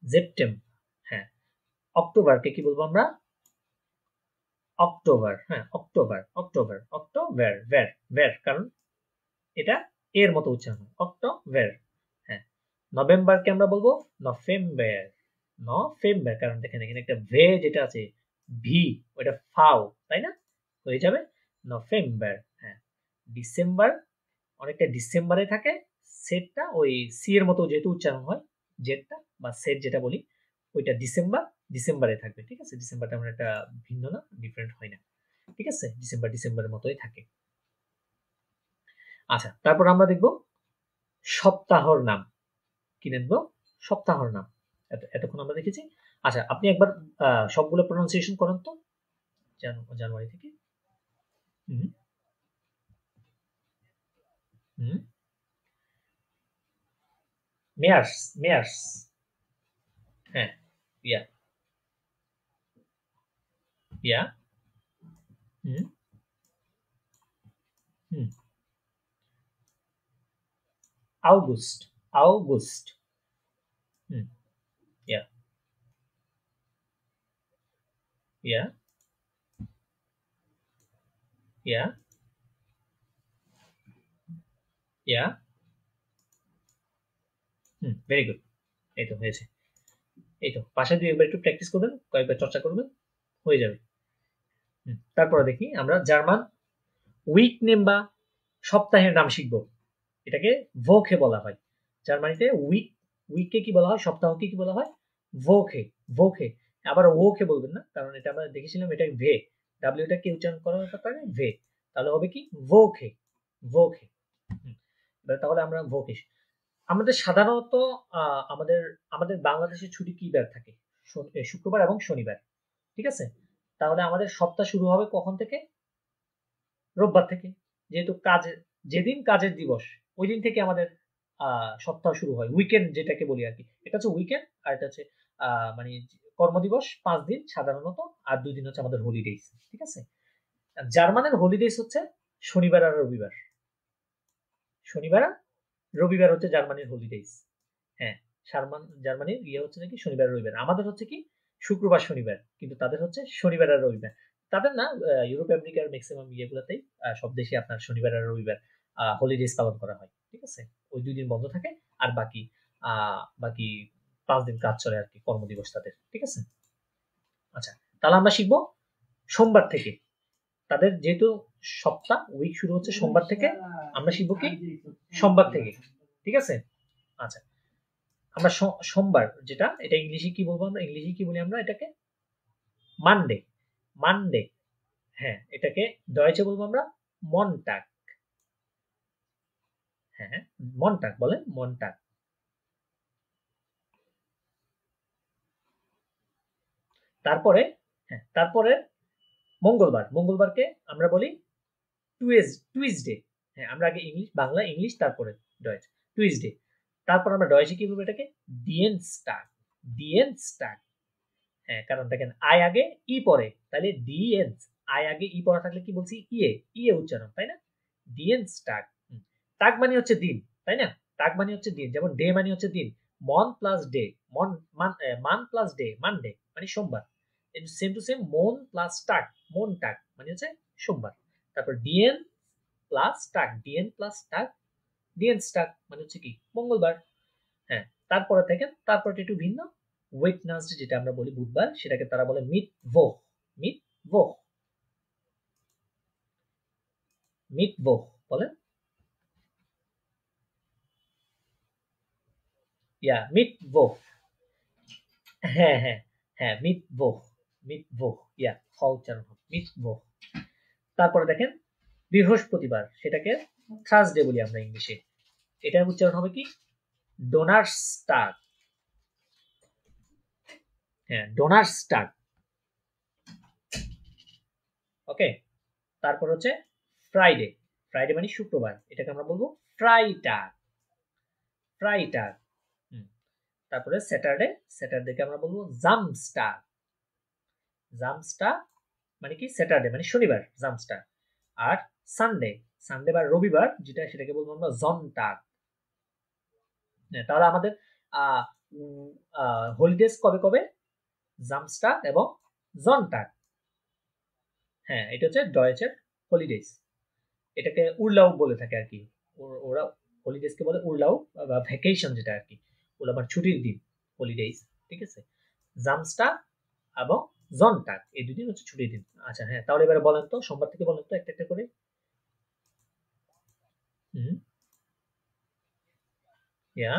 September. হ্যাঁ, অক্টোবরকে কি বলবো আমরা? অক্টোবর। হ্যাঁ, অক্টোবর, অক্টোবর, অক্টোবর, ভের ভের, কারণ এটা এর মতো উচ্চারণ হয়, অক্টোবর। হ্যাঁ, নভেম্বরকে আমরা বলবো নভেম্বর। নভেম্বর, কারণ দেখেন এখানে একটা ভে যেটা আছে ভি, ওটা ফাও, তাই না? হয়ে যাবে নভেম্বর। হ্যাঁ, ডিসেম্বর অনেকটা ডিসেম্বরে থাকে, সেটটা ওই সি এর মতো যেহেতু উচ্চারণ হয়, জেটটা বা সেট যেটা বলি, ওইটা ডিসেম্বর ডিসেম্বরে থাকবে, ঠিক আছে? ডিসেম্বরটা আমরা একটা ভিন্ন না, ডিফারেন্ট হয় না, ঠিক আছে? ডিসেম্বর ডিসেম্বরের মতোই থাকে। আচ্ছা, তারপর আমরা দেখব সপ্তাহর নাম। কি দেখবো? সপ্তাহর নাম। এতক্ষণ আমরা দেখেছি। আচ্ছা, আপনি একবার সবগুলো প্রোনাউন্সিয়েশন করেন তো জানুয়ারি থেকে। হুম হুম মেয়ার্স, মেয়ার্স। হ্যাঁ, ইয়া ইয়া। হুম হুম আউগুস্ট, আউগুস্ট। হুম ইয়া ইয়া ইয়া ইয়া। Very good. এই তো হয়েছে। এই তো বাসায় দুই একবার একটু প্র্যাকটিস করবেন, কয়েকবার চর্চা করবেন, হয়ে যাবে। তারপরে দেখি আমরা জার্মান উইক নেম বা সপ্তাহের নাম শিখবো। এটাকে ভোকে বলা হয় জার্মানিতে। উইককে কি বলা হয়, সপ্তাহকে কি বলা হয়? ভোকে। ভোকে। আবার ওকে বলবেন না, কারণ এটা আমরা দেখেছিলাম এটা ভে, ডাব্লিউটা কি উচ্চারণ করার পারে ভে, তাহলে হবে কি ভোকে। ভোকে। এবার তাহলে আমরা ভোকে। আমাদের সাধারণত আমাদের আমাদের বাংলাদেশে ছুটি কি বার থাকে? শুক্রবার এবং শনিবার, ঠিক আছে? তাহলে আমাদের সপ্তাহ শুরু হবে কখন থেকে? রোববার থেকে। যেহেতু কাজের, যেদিন কাজের দিবস ওই দিন থেকে আমাদের সপ্তাহ শুরু হয়, উইকেন্ড যেটাকে বলি আর কি। এটা হচ্ছে উইকেন্ড, আর এটা হচ্ছে মানে কর্মদিবস 5 দিন সাধারণত, আর 2 দিন হচ্ছে আমাদের হলিডেজ, ঠিক আছে? জার্মানের হলিডেজ হচ্ছে শনিবার আর রবিবার। শনিবার আর রবিবার হচ্ছে জার্মানির হলিডেজ। হ্যাঁ, জার্মানির ইয়ে হচ্ছে নাকি শনিবার রবিবার। আমাদের হচ্ছে কি শুক্রবার শনিবার, কিন্তু তাদের হচ্ছে শনিবার আর রবিবার। তাদের না, ইউরোপ আমেরিকার ম্যাক্সিমাম ইয়েগুলোতেই সব দেশে আপনার শনিবার আর রবিবার হলিডেজ পালন করা হয়, ঠিক আছে? ওই 2 দিন বন্ধ থাকে, আর বাকি 5 দিন কাজ চলে আর কি, কর্মদিবস তাদের, ঠিক আছে? আচ্ছা, তাহলে আমরা শিখবো সোমবার থেকে। তাদের যেহেতু সপ্তাহ উইক শুরু হচ্ছে সোমবার থেকে, আমরা শিখবো কি সোমবার থেকে, ঠিক আছে? আচ্ছা, আমরা সোমবার যেটা, এটা ইংলিশে কি বলবো আমরা? ইংলিশে কি বলি আমরা এটাকে? মানডে। মানডে, হ্যাঁ, এটাকে ডয়েচে বলবো আমরা মনটাগ। হ্যাঁ, মনটাগ বলেন, মনটাগ। তারপরে হ্যাঁ, তারপরে মঙ্গলবার, মঙ্গলবারকে আমরা বলি টুইজডে। হ্যাঁ, আমরা আগে ইংলিশ, বাংলা, ইংলিশ, তারপরে ডয়েচ, টুইজডে। তারপর আমরা ডয়েচে কি বলবো এটাকে? ডিয়েনস্টাগ। ডিয়েনস্টাগ। হ্যাঁ, কারণ দেখেন আই আগে ই পরে, তাহলে ডিএনস, আই আগে ই পড়া থাকলে কি বলছি? ইয়ে, ইয়ে উচ্চারণ, তাই না? ডিয়েনস্টাগ। টাগ মানে হচ্ছে দিন, তাই না? টাগ মানে হচ্ছে দিন, যেমন ডে মানে হচ্ছে দিন। মন প্লাস ডে, মান প্লাস ডে, মানডে মানে সোমবার। সেম টু সেম মন প্লাস টাগ, মন টাগ মানে হচ্ছে সোমবার। তারপর ডিএন প্লাস টাগ, ডিএন প্লাস টাগ, ডিএন স্টাগ মানে হচ্ছে কি? মঙ্গলবার। হ্যাঁ, তারপরে দেখেন তারপরটা একটু ভিন্ন। ওয়েডনেসডে যেটা আমরা বলি বুধবার, সেটাকে তারা বলে মিটভোহ। মিটভোহ, মিটভোহ বলেন। ইয়া, মিটভোহ। হ্যাঁ, হ্যাঁ, হ্যাঁ, মিটভোহ, মিটভোহ, ইয়া, হ উচ্চারণ হবে মিটভোহ। তারপরে দেখেন বৃহস্পতিবার, সেটাকে থার্সডে বলি আমরা ইংলিশে। এটার উচ্চারণ হবে কি? ডোনার্সটাগ। হ্যাঁ, ডোনার্সটাগ। ওকে। তারপর হচ্ছে ফ্রাইডে। ফ্রাইডে মানে শুক্রবার, এটাকে আমরা বলবো ফ্রাইটাগ। ফ্রাইটাগ। তারপরে স্যাটারডে, স্যাটারডেকে আমরা বলবো জামস্টাগ। জামস্টাগ মানে কি? স্যাটারডে মানে শনিবার, জামস্টাগ। আর সানডে, সানডে বা রবিবার যেটা, সেটাকে বলবো আমরা জনটাগ। তাহলে আমাদের হলিডেজ কবে কবে? জামস্টাগ এবং জনটাগ। হ্যাঁ, এটা হচ্ছে ডয়েচের হলিডেজ। এটাকে উরলাউ বলে থাকে আর কি। ওরা হলিডেজকে বলে উরলাউ বা ভ্যাকেশন, যেটা আর কি ওগুলো আমার ছুটির দিন, হলিডেজ। ঠিক আছে, জামস্টাগ এবং জনটাগ এই দুদিন হচ্ছে ছুটির দিন। আচ্ছা, হ্যাঁ, তাহলে এবারে বলেন তো, সোমবার থেকে বলেন তো একটা একটা করে। হুম, ইয়া,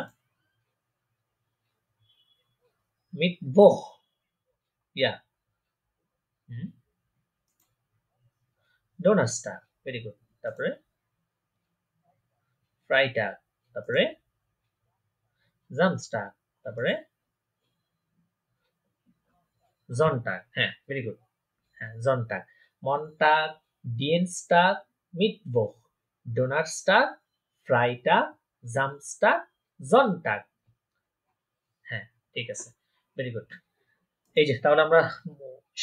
মিটভোহ, ইয়া, হুম, ডোনাস্টাগ, ভেরি গুড। তারপরে ফ্রাইটাগ, তারপরে জামস্টাগ, তারপরে জনটাগ। হ্যাঁ, ভেরি গুড। হ্যাঁ, জনটাগ, মনটাগ, ডিয়েনস্টাগ, মিটভোহ, ডোনার্সটাগ, ফ্রাইটাগ, জামস্টাগ, জনটাগ। হ্যাঁ, ঠিক আছে, ভেরি গুড। এই যে তাহলে আমরা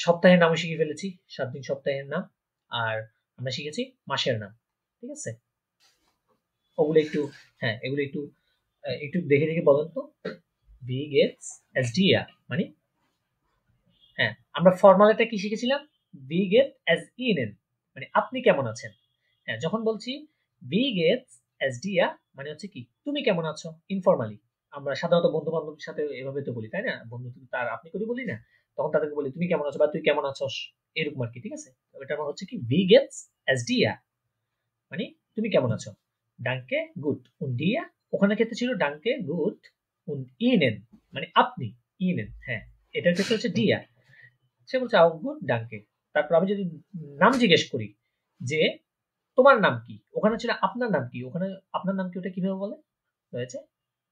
সপ্তাহের নামও শিখে ফেলেছি, 7 দিন সপ্তাহের নাম। আর আমরা শিখেছি মাসের নাম। ঠিক আছে, ওগুলো একটু, হ্যাঁ, এগুলো একটু একটু দেখে দেখে বলেন তো। ভি গেটস এস ডিয়া মানে, হ্যাঁ, আমরা ফর্মালিটা কি শিখেছিলাম? ভি গেট এস ইনেন মানে আপনি কেমন আছেন। হ্যাঁ, যখন বলছি ভি গেটস এস ডিয়া মানে হচ্ছে কি? তুমি কেমন আছো। ইনফর্মালি আমরা সাধারণত বন্ধু বান্ধবের সাথে এভাবে তো বলি, তাই না? বন্ধু তার আপনি করে বলি না, তখন তাদেরকে বলি তুমি কেমন আছো বা তুই কেমন আছোস, এরকম আর কি। ঠিক আছে, ওটা আমার হচ্ছে কি? ভি গেটস এস ডিয়া মানে তুমি কেমন আছো। ডাঙ্কে গুড উন ডিয়া, ওখানে ক্ষেত্রে ছিল ডাঙ্কে গুড উন ইনেন মানে আপনি, ইনেন। হ্যাঁ, এটার ক্ষেত্রে হচ্ছে ডিয়া। সে বলছে আউ গুড ডাঙ্কে। তারপর আমি যদি নাম জিজ্ঞেস করি যে তোমার নাম কি, ওখানে ছিল আপনার নাম কি, ওখানে আপনার নাম কি, ওটা কিভাবে বলে রয়েছে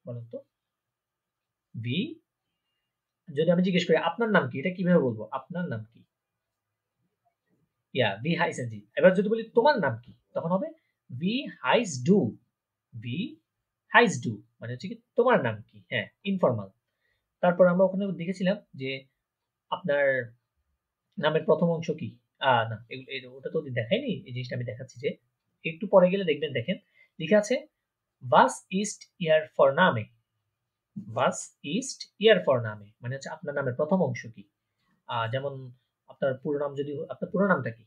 বলেন তো? ভি, যদি আমি জিজ্ঞেস করি আপনার নাম কি, এটা কিভাবে বলবো? আপনার নাম কি? ইয়া, ভি হাইসেন জি। এবার যদি বলি তোমার নাম কি, তখন হবে ভি হাইস ডু। ভি হাইস ডু মানে হচ্ছে কি তোমার নাম কি। হ্যাঁ, ইনফর্মাল। তারপর আমরা ওখানে দেখেছিলাম যে আপনার নামের প্রথম অংশ কি। না, ওটা তো দেখায়নি, এই জিনিসটা আমি দেখাচ্ছি যে একটু পরে গেলে দেখবেন, দেখেন লিখে আছে ভাস ইস্ট ইয়ার ফর নামে। ভাস ইস্ট ইয়ার ফর নামে মানে হচ্ছে আপনার নামের প্রথম অংশ কি। যেমন আপনার পুরো নাম, যদি আপনার পুরো নামটা কি?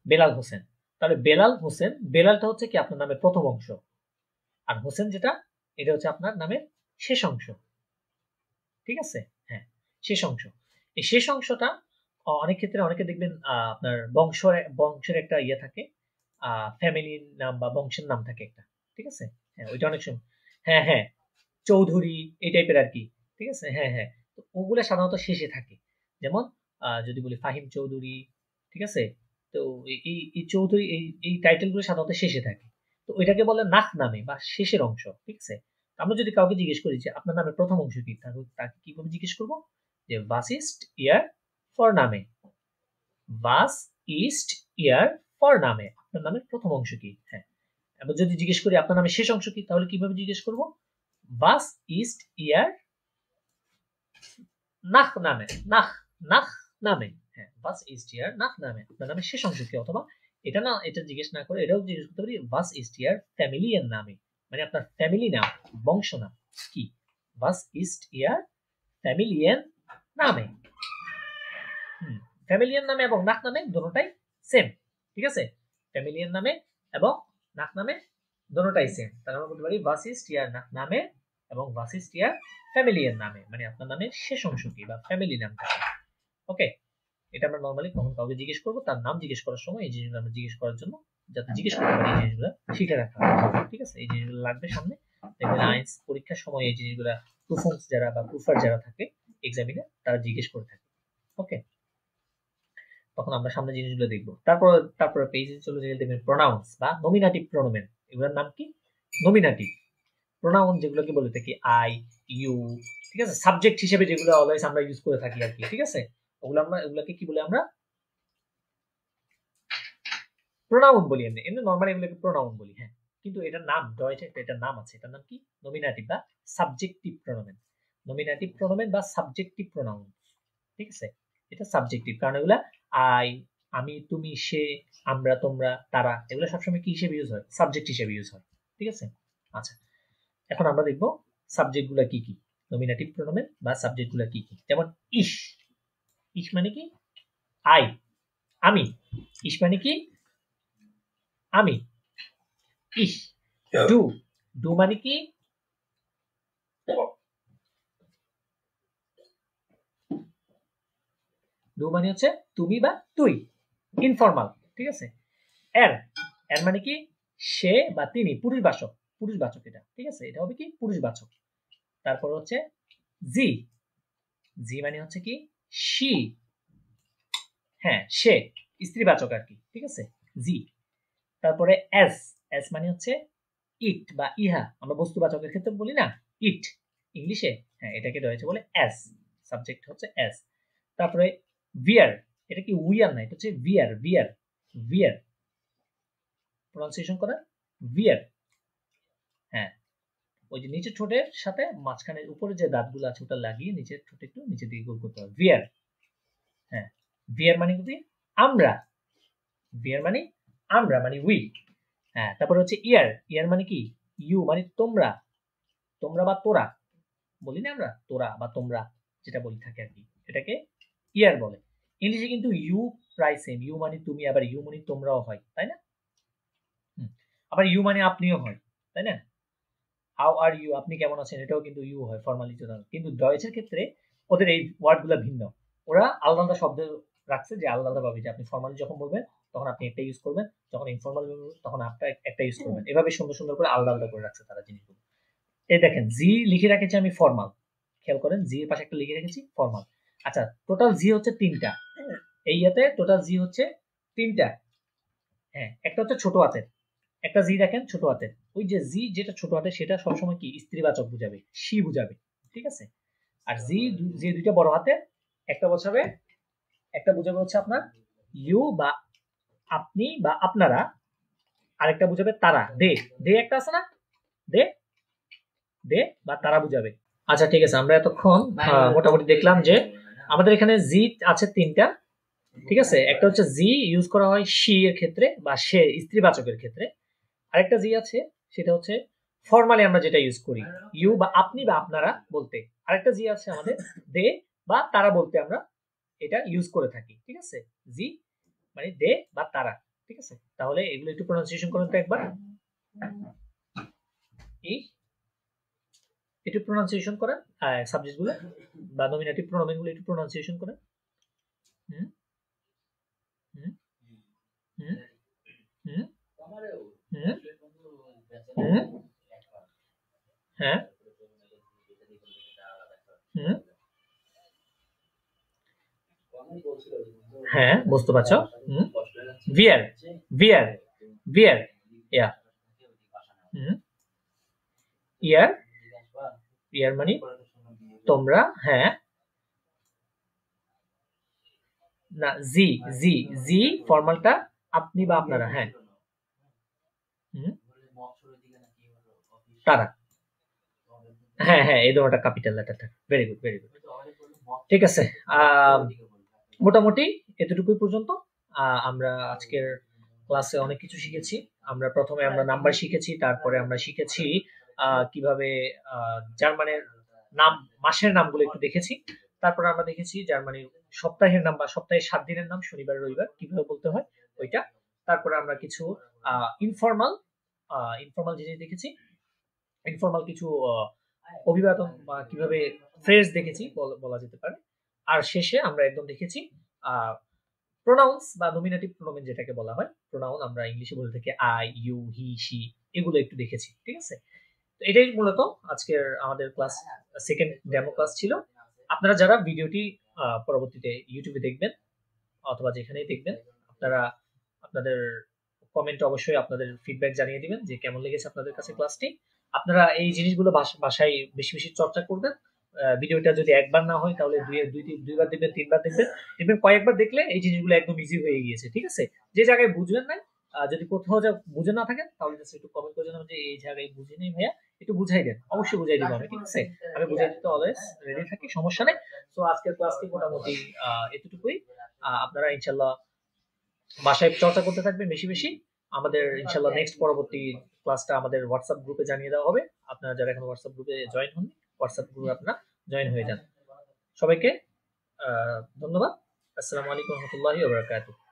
বেলাল হোসেন। তাহলে বেলাল হোসেন, বেলালটা হচ্ছে কি আপনার নামের প্রথম অংশ, আর হোসেন যেটা, এটা হচ্ছে আপনার নামের শেষ অংশ। ঠিক আছে, হ্যাঁ, শেষ অংশ। এই শেষ অংশটা অনেক ক্ষেত্রে অনেকে দেখবেন আপনার বংশের একটা ইয়ে থাকে, ফ্যামিলির নাম বা বংশের নাম থাকে একটা। ঠিক আছে? হ্যাঁ, ওইটা অনেক সময় হ্যাঁ, হ্যাঁ, চৌধুরী এই টাইপের আর কি। ঠিক আছে? হ্যাঁ, হ্যাঁ। তো ওগুলা সাধারণত শেষে থাকে। যেমন যদি বলি ফাহিম চৌধুরী, ঠিক আছে? তো এই চৌধুরী এই টাইটেল গুলো সাধারণত শেষে থাকে। তো ওইটাকে বলে নাক নামে বা শেষের অংশ। ঠিক আছে? আমরা যদি কাউকে জিজ্ঞেস করি যে আপনার নামের প্রথম অংশ কি? তাকে কিভাবে জিজ্ঞেস করব? যে was ist ihr Vorname? was ist ihr Vorname? আপনার নামের প্রথম অংশ কি? হ্যাঁ। এবার যদি জিজ্ঞেস করি আপনার নামের শেষ অংশ কি? তাহলে কিভাবে জিজ্ঞেস করব? was ist ihr Nachname? Nachname? হ্যাঁ, was ist ihr Nachname? আপনার নামের শেষ অংশ কি? অথবা এটা জিজ্ঞেস না করে এটাও জিজ্ঞেস করতে পারি was ist ihr Familienname? মানে আপনার ফ্যামিলি নাম, বংশ নাম কি? was ist ihr Familienname? ফ্যামিলিয়ান নামে এবং নাক নামে দুটোটাই সেম। ঠিক আছে? ফ্যামিলিয়ান নামে এবং নাক নামে দুটোটাই সেম। তাহলে আমরা বলতে পারি was ist ihr Nachname এবং was ist ihr Familienname? মানে আপনার নামের শেষ অংশ কি বা ফ্যামিলি নামটা কি? ওকে? এটা আমরা নরমালি কখন কাউকে জিজ্ঞেস করব, তার নাম জিজ্ঞেস করার সময় এই জিনিসগুলো আমরা জিজ্ঞেস করার জন্য যাতে জিজ্ঞেস করতে পারি এই জিনিসগুলো শিখে রাখা হবে। ঠিক আছে? এই জিনিসগুলো লাগবে সামনে। দেখবেন আইএলটিএস পরীক্ষার সময় এই জিনিসগুলো প্রুফার্স যারা বা প্রুফার যারা থাকে এক্সামিনে তারা জিজ্ঞেস করে থাকে। ওকে? তখন আমরা সামনে জিনিসগুলো দেখবো। তারপর পেজে চলে গেলে দেখবেন প্রোনাউন্স বা নমিনেটিভ প্রোনোমেন। এগুলোর নাম কি? নমিনেটিভ প্রোনাউন যেগুলোকে বলে থাকি আই, ইউ, ঠিক আছে? সাবজেক্ট হিসেবে যেগুলো অলওয়েজ আমরা ইউজ করে থাকি আর কি। ঠিক আছে? এগুলোকে কি বলে আমরা? প্রোনাউন বলি। এমনি নরমালি এগুলোকে প্রোনাউন বলি। হ্যাঁ, কিন্তু এটার নাম ডয়েচে এটার নাম আছে। এটার নাম কি? নমিনেটিভ বা সাবজেক্টিভ প্রোনোমেন। নমিনেটিভ প্রোনোমেন বা সাবজেক্টিভ প্রোনাউন। ঠিক আছে? এটা সাবজেক্টিভ কারণ এগুলা আই, আমি, তুমি, সে, আমরা, তোমরা, তারা এগুলো সবসময় কি হিসেবে ইউজ হয়? সাবজেক্ট হিসেবে ইউজ হয়। ঠিক আছে? আচ্ছা, এখন আমরা দেখব সাবজেক্ট গুলা কি কি, নমিনেটিভ প্রোনোমেন বা সাবজেক্ট গুলা কি কি। যেমন ইস, ইস মানে কি? আই, আমি। ইস মানে কি? আমি। ইস। ডু, ডু মানে কি? ডু মানে হচ্ছে তুমি বা তুই, ইনফর্মাল। ঠিক আছে? এর, এর মানে কি? সে বা তিনি, পুরুষবাচক, পুরুষবাচক এটা। ঠিক আছে? এটা হবে কি? পুরুষবাচক। তারপর হচ্ছে জি, জি মানে হচ্ছে কি? শি, হ্যাঁ সে, স্ত্রীবাচক আর কি। ঠিক আছে? জি। তারপরে এস, এস মানে হচ্ছে ইট বা ইহা, আমরা বস্তুবাচকের ক্ষেত্রে বলি না ইট ইংলিশে, হ্যাঁ এটাকে রয়েছে বলে এস, সাবজেক্ট হচ্ছে এস। তারপরে ভিয়ার, এটা কি উইয়ার না, এটা হচ্ছে ভিয়ার, ভিয়ার, ভিয়ার প্রনাউন্সিয়েশন করা ভিয়ার। হ্যাঁ, ওই যে নিচের ঠোঁটের সাথে মাঝখানে উপরে যে দাঁতগুলো আছে ওটা লাগিয়ে নিচের ঠোঁট একটু নিচের দিকে গোল করতে হবে, ভিয়ার। হ্যাঁ, ভিয়ার মানে কি? আমরা। ভিয়ার মানে আমরা, মানে উই। হ্যাঁ, তারপরে হচ্ছে ইয়ার, ইয়ার মানে কি? ইউ মানে তোমরা, তোমরা বা তোরা বলি না আমরা, তোরা বা তোমরা যেটা বলি থাকে আর কি, এটাকে ইয়ার বলে। ইংলিশে কিন্তু ইউ প্রায় সেম, ইউ মানে তুমি, আবার ইউ মানে তোমরাও হয়, তাই না? আবার ইউ মানে আপনিও হয়, তাই না? হাউ আর ইউ, আপনি কেমন আছেন, এটাও কিন্তু ইউ হয় ফর্মালি। কিন্তু ডয়েচের ক্ষেত্রে ওদের এই ওয়ার্ডগুলো ভিন্ন, ওরা আলাদা আলাদা শব্দ রাখছে যে আলাদা আলাদা ভাবে, যে আপনি ফর্মালি যখন বলবেন তখন আপনি একটা ইউজ করবেন, যখন ইনফর্মাল তখন আপনার একটা ইউজ করবেন, এভাবে সুন্দর সুন্দর করে আলাদা আলাদা করে রাখছে তারা জিনিসগুলো। এই দেখেন জি লিখে রেখেছি আমি ফর্মাল, খেয়াল করেন জি এর পাশে একটা লিখে রেখেছি ফর্মাল। আচ্ছা, টোটাল জি হচ্ছে তিনটা, এই ইয়াতে টোটাল জি হচ্ছে তিনটা। হ্যাঁ, একটা হচ্ছে ছোট হাতের, একটা জি দেখেন ছোট হাতের, ওই যে জি যেটা ছোট হাতের সেটা সবসময় কি স্ত্রীবাচক বুঝাবে, সি বুঝাবে। ঠিক আছে? আর জি যে দুইটা বড় হাতের, একটা বোঝাবে, একটা বুঝাবে হচ্ছে আপনার ইউ বা আপনি বা আপনারা, আরেকটা বুঝাবে তারা, দে, দে একটা আছে না, দে, দে বা তারা বুঝাবে। আচ্ছা ঠিক আছে, আমরা এতক্ষণ মোটামুটি দেখলাম যে আমাদের এখানে জি আছে তিনটা। ঠিক আছে? একটা হচ্ছে জি ইউজ করা হয় শি এর ক্ষেত্রে বা সে, স্ত্রীবাচকের ক্ষেত্রে। আরেকটা জি আছে সেটা হচ্ছে ফর্মালি আমরা যেটা ইউজ করি ইউ বা আপনি বা আপনারা বলতে। আরেকটা জি আছে আমাদের দে বা তারা বলতে, আমরা এটা ইউজ করে থাকি। ঠিক আছে? জি মানে দে বা তারা। ঠিক আছে? তাহলে এগুলো একটু প্রনাউন্সিয়েশন করুন তো একবার, এই একটু প্রনাউন্সিয়েশন করেন সাবজেক্ট গুলো বা নমিনেটিভ প্রোনোমেন গুলো একটু প্রনাউন্সিয়েশন করেন। হুম হুম হুম হুম হুম হুম, হ্যাঁ, হুম, হ্যাঁ, বুঝতে পারছো। হুম, ভিয়ার, ভিয়ার, ভিয়ার, ইয়া, হুম, ইয়ার, ইয়ার মানে তোমরা, হ্যাঁ, না, জি, জি, জি ফর্মালটা আপনি বা আপনারা, হ্যাঁ, হুম, তারা, হ্যাঁ, হ্যাঁ, এই ধরনের ক্যাপিটাল লেটারটা। Very good, very good. ঠিক আছে। আহ, মোটামুটি এতটুকুই পর্যন্ত। আমরা আজকের ক্লাসে অনেক কিছু শিখেছি। প্রথমে আমরা নাম্বার শিখেছি, তারপরে আমরা শিখেছি কিভাবে জার্মানের নাম, মাসের নামগুলো একটু দেখেছি। তারপরে আমরা দেখেছি জার্মানির সপ্তাহের নাম বা সপ্তাহের 7 দিনের নাম শনিবার রবিবার কিভাবে বলতে হয় ওইটা। তারপরে আমরা কিছু ইনফর্মাল ইনফর্মাল জিনিস দেখেছি, ইনফর্মাল কিছু অভিবাদন বা কিভাবে ফ্রেজ দেখেছি বলা যেতে পারে। আর শেষে আমরা একদম দেখেছি প্রোনাউন্স বা নমিনেটিভ প্রোনোমেন যেটাকে বলা হয়। প্রোনাউন আমরা ইংলিশে বলে থাকি আই, ইউ, হি, শি, এগুলো একটু দেখেছি। ঠিক আছে? তো এটাই মূলত আজকের আমাদের ক্লাস, সেকেন্ড ডেমো ক্লাস ছিল। আপনারা যারা ভিডিওটি পরবর্তীতে ইউটিউবে দেখবেন অথবা যেখানেই দেখবেন, আপনারা আপনাদের কমেন্টে অবশ্যই আপনাদের ফিডব্যাক জানিয়ে দিবেন যে কেমন লেগেছে আপনাদের কাছে ক্লাসটি। আপনারা এই জিনিসগুলো বাসায় বেশি বেশি চর্চা করবেন। ভিডিওটা যদি একবার না হয় তাহলে দুইবার দেখবেন, তিনবার দেখবেন। দেখবেন কয়েকবার দেখলে এই জিনিসগুলো একদম ইজি হয়ে গিয়েছে। ঠিক আছে? যে জায়গায় বুঝবেন না, যদি কোথাও বুঝে না থাকেন তাহলে জাস্ট একটু কমেন্ট করে জানাবেন যে এই জায়গায় বুঝি নাই ভাইয়া, একটু বুঝাই দেন। অবশ্যই বুঝাই দিব আমি। ঠিক আছে? আমি বুঝাই দিতে অলওয়েজ রেডি থাকি, সমস্যা নেই। তো আজকের ক্লাসটি মোটামুটি এতটুকুই। আপনারা ইনশাল্লাহ বাসায় চর্চা করতে থাকবেন বেশি বেশি। আমাদের ইনশাল্লাহ নেক্সট পরবর্তী ক্লাসটা আমাদের হোয়াটসঅ্যাপ গ্রুপে জানিয়ে দেওয়া হবে। আপনারা যারা এখন হোয়াটসঅ্যাপ গ্রুপে জয়েন হন, হোয়াটসঅ্যাপ গ্রুপে আপনারা জয়েন হয়ে যান। সবাইকে ধন্যবাদ। আসসালামু আলাইকুম রহমতুল্লাহি ওয়া বারাকাতুহু।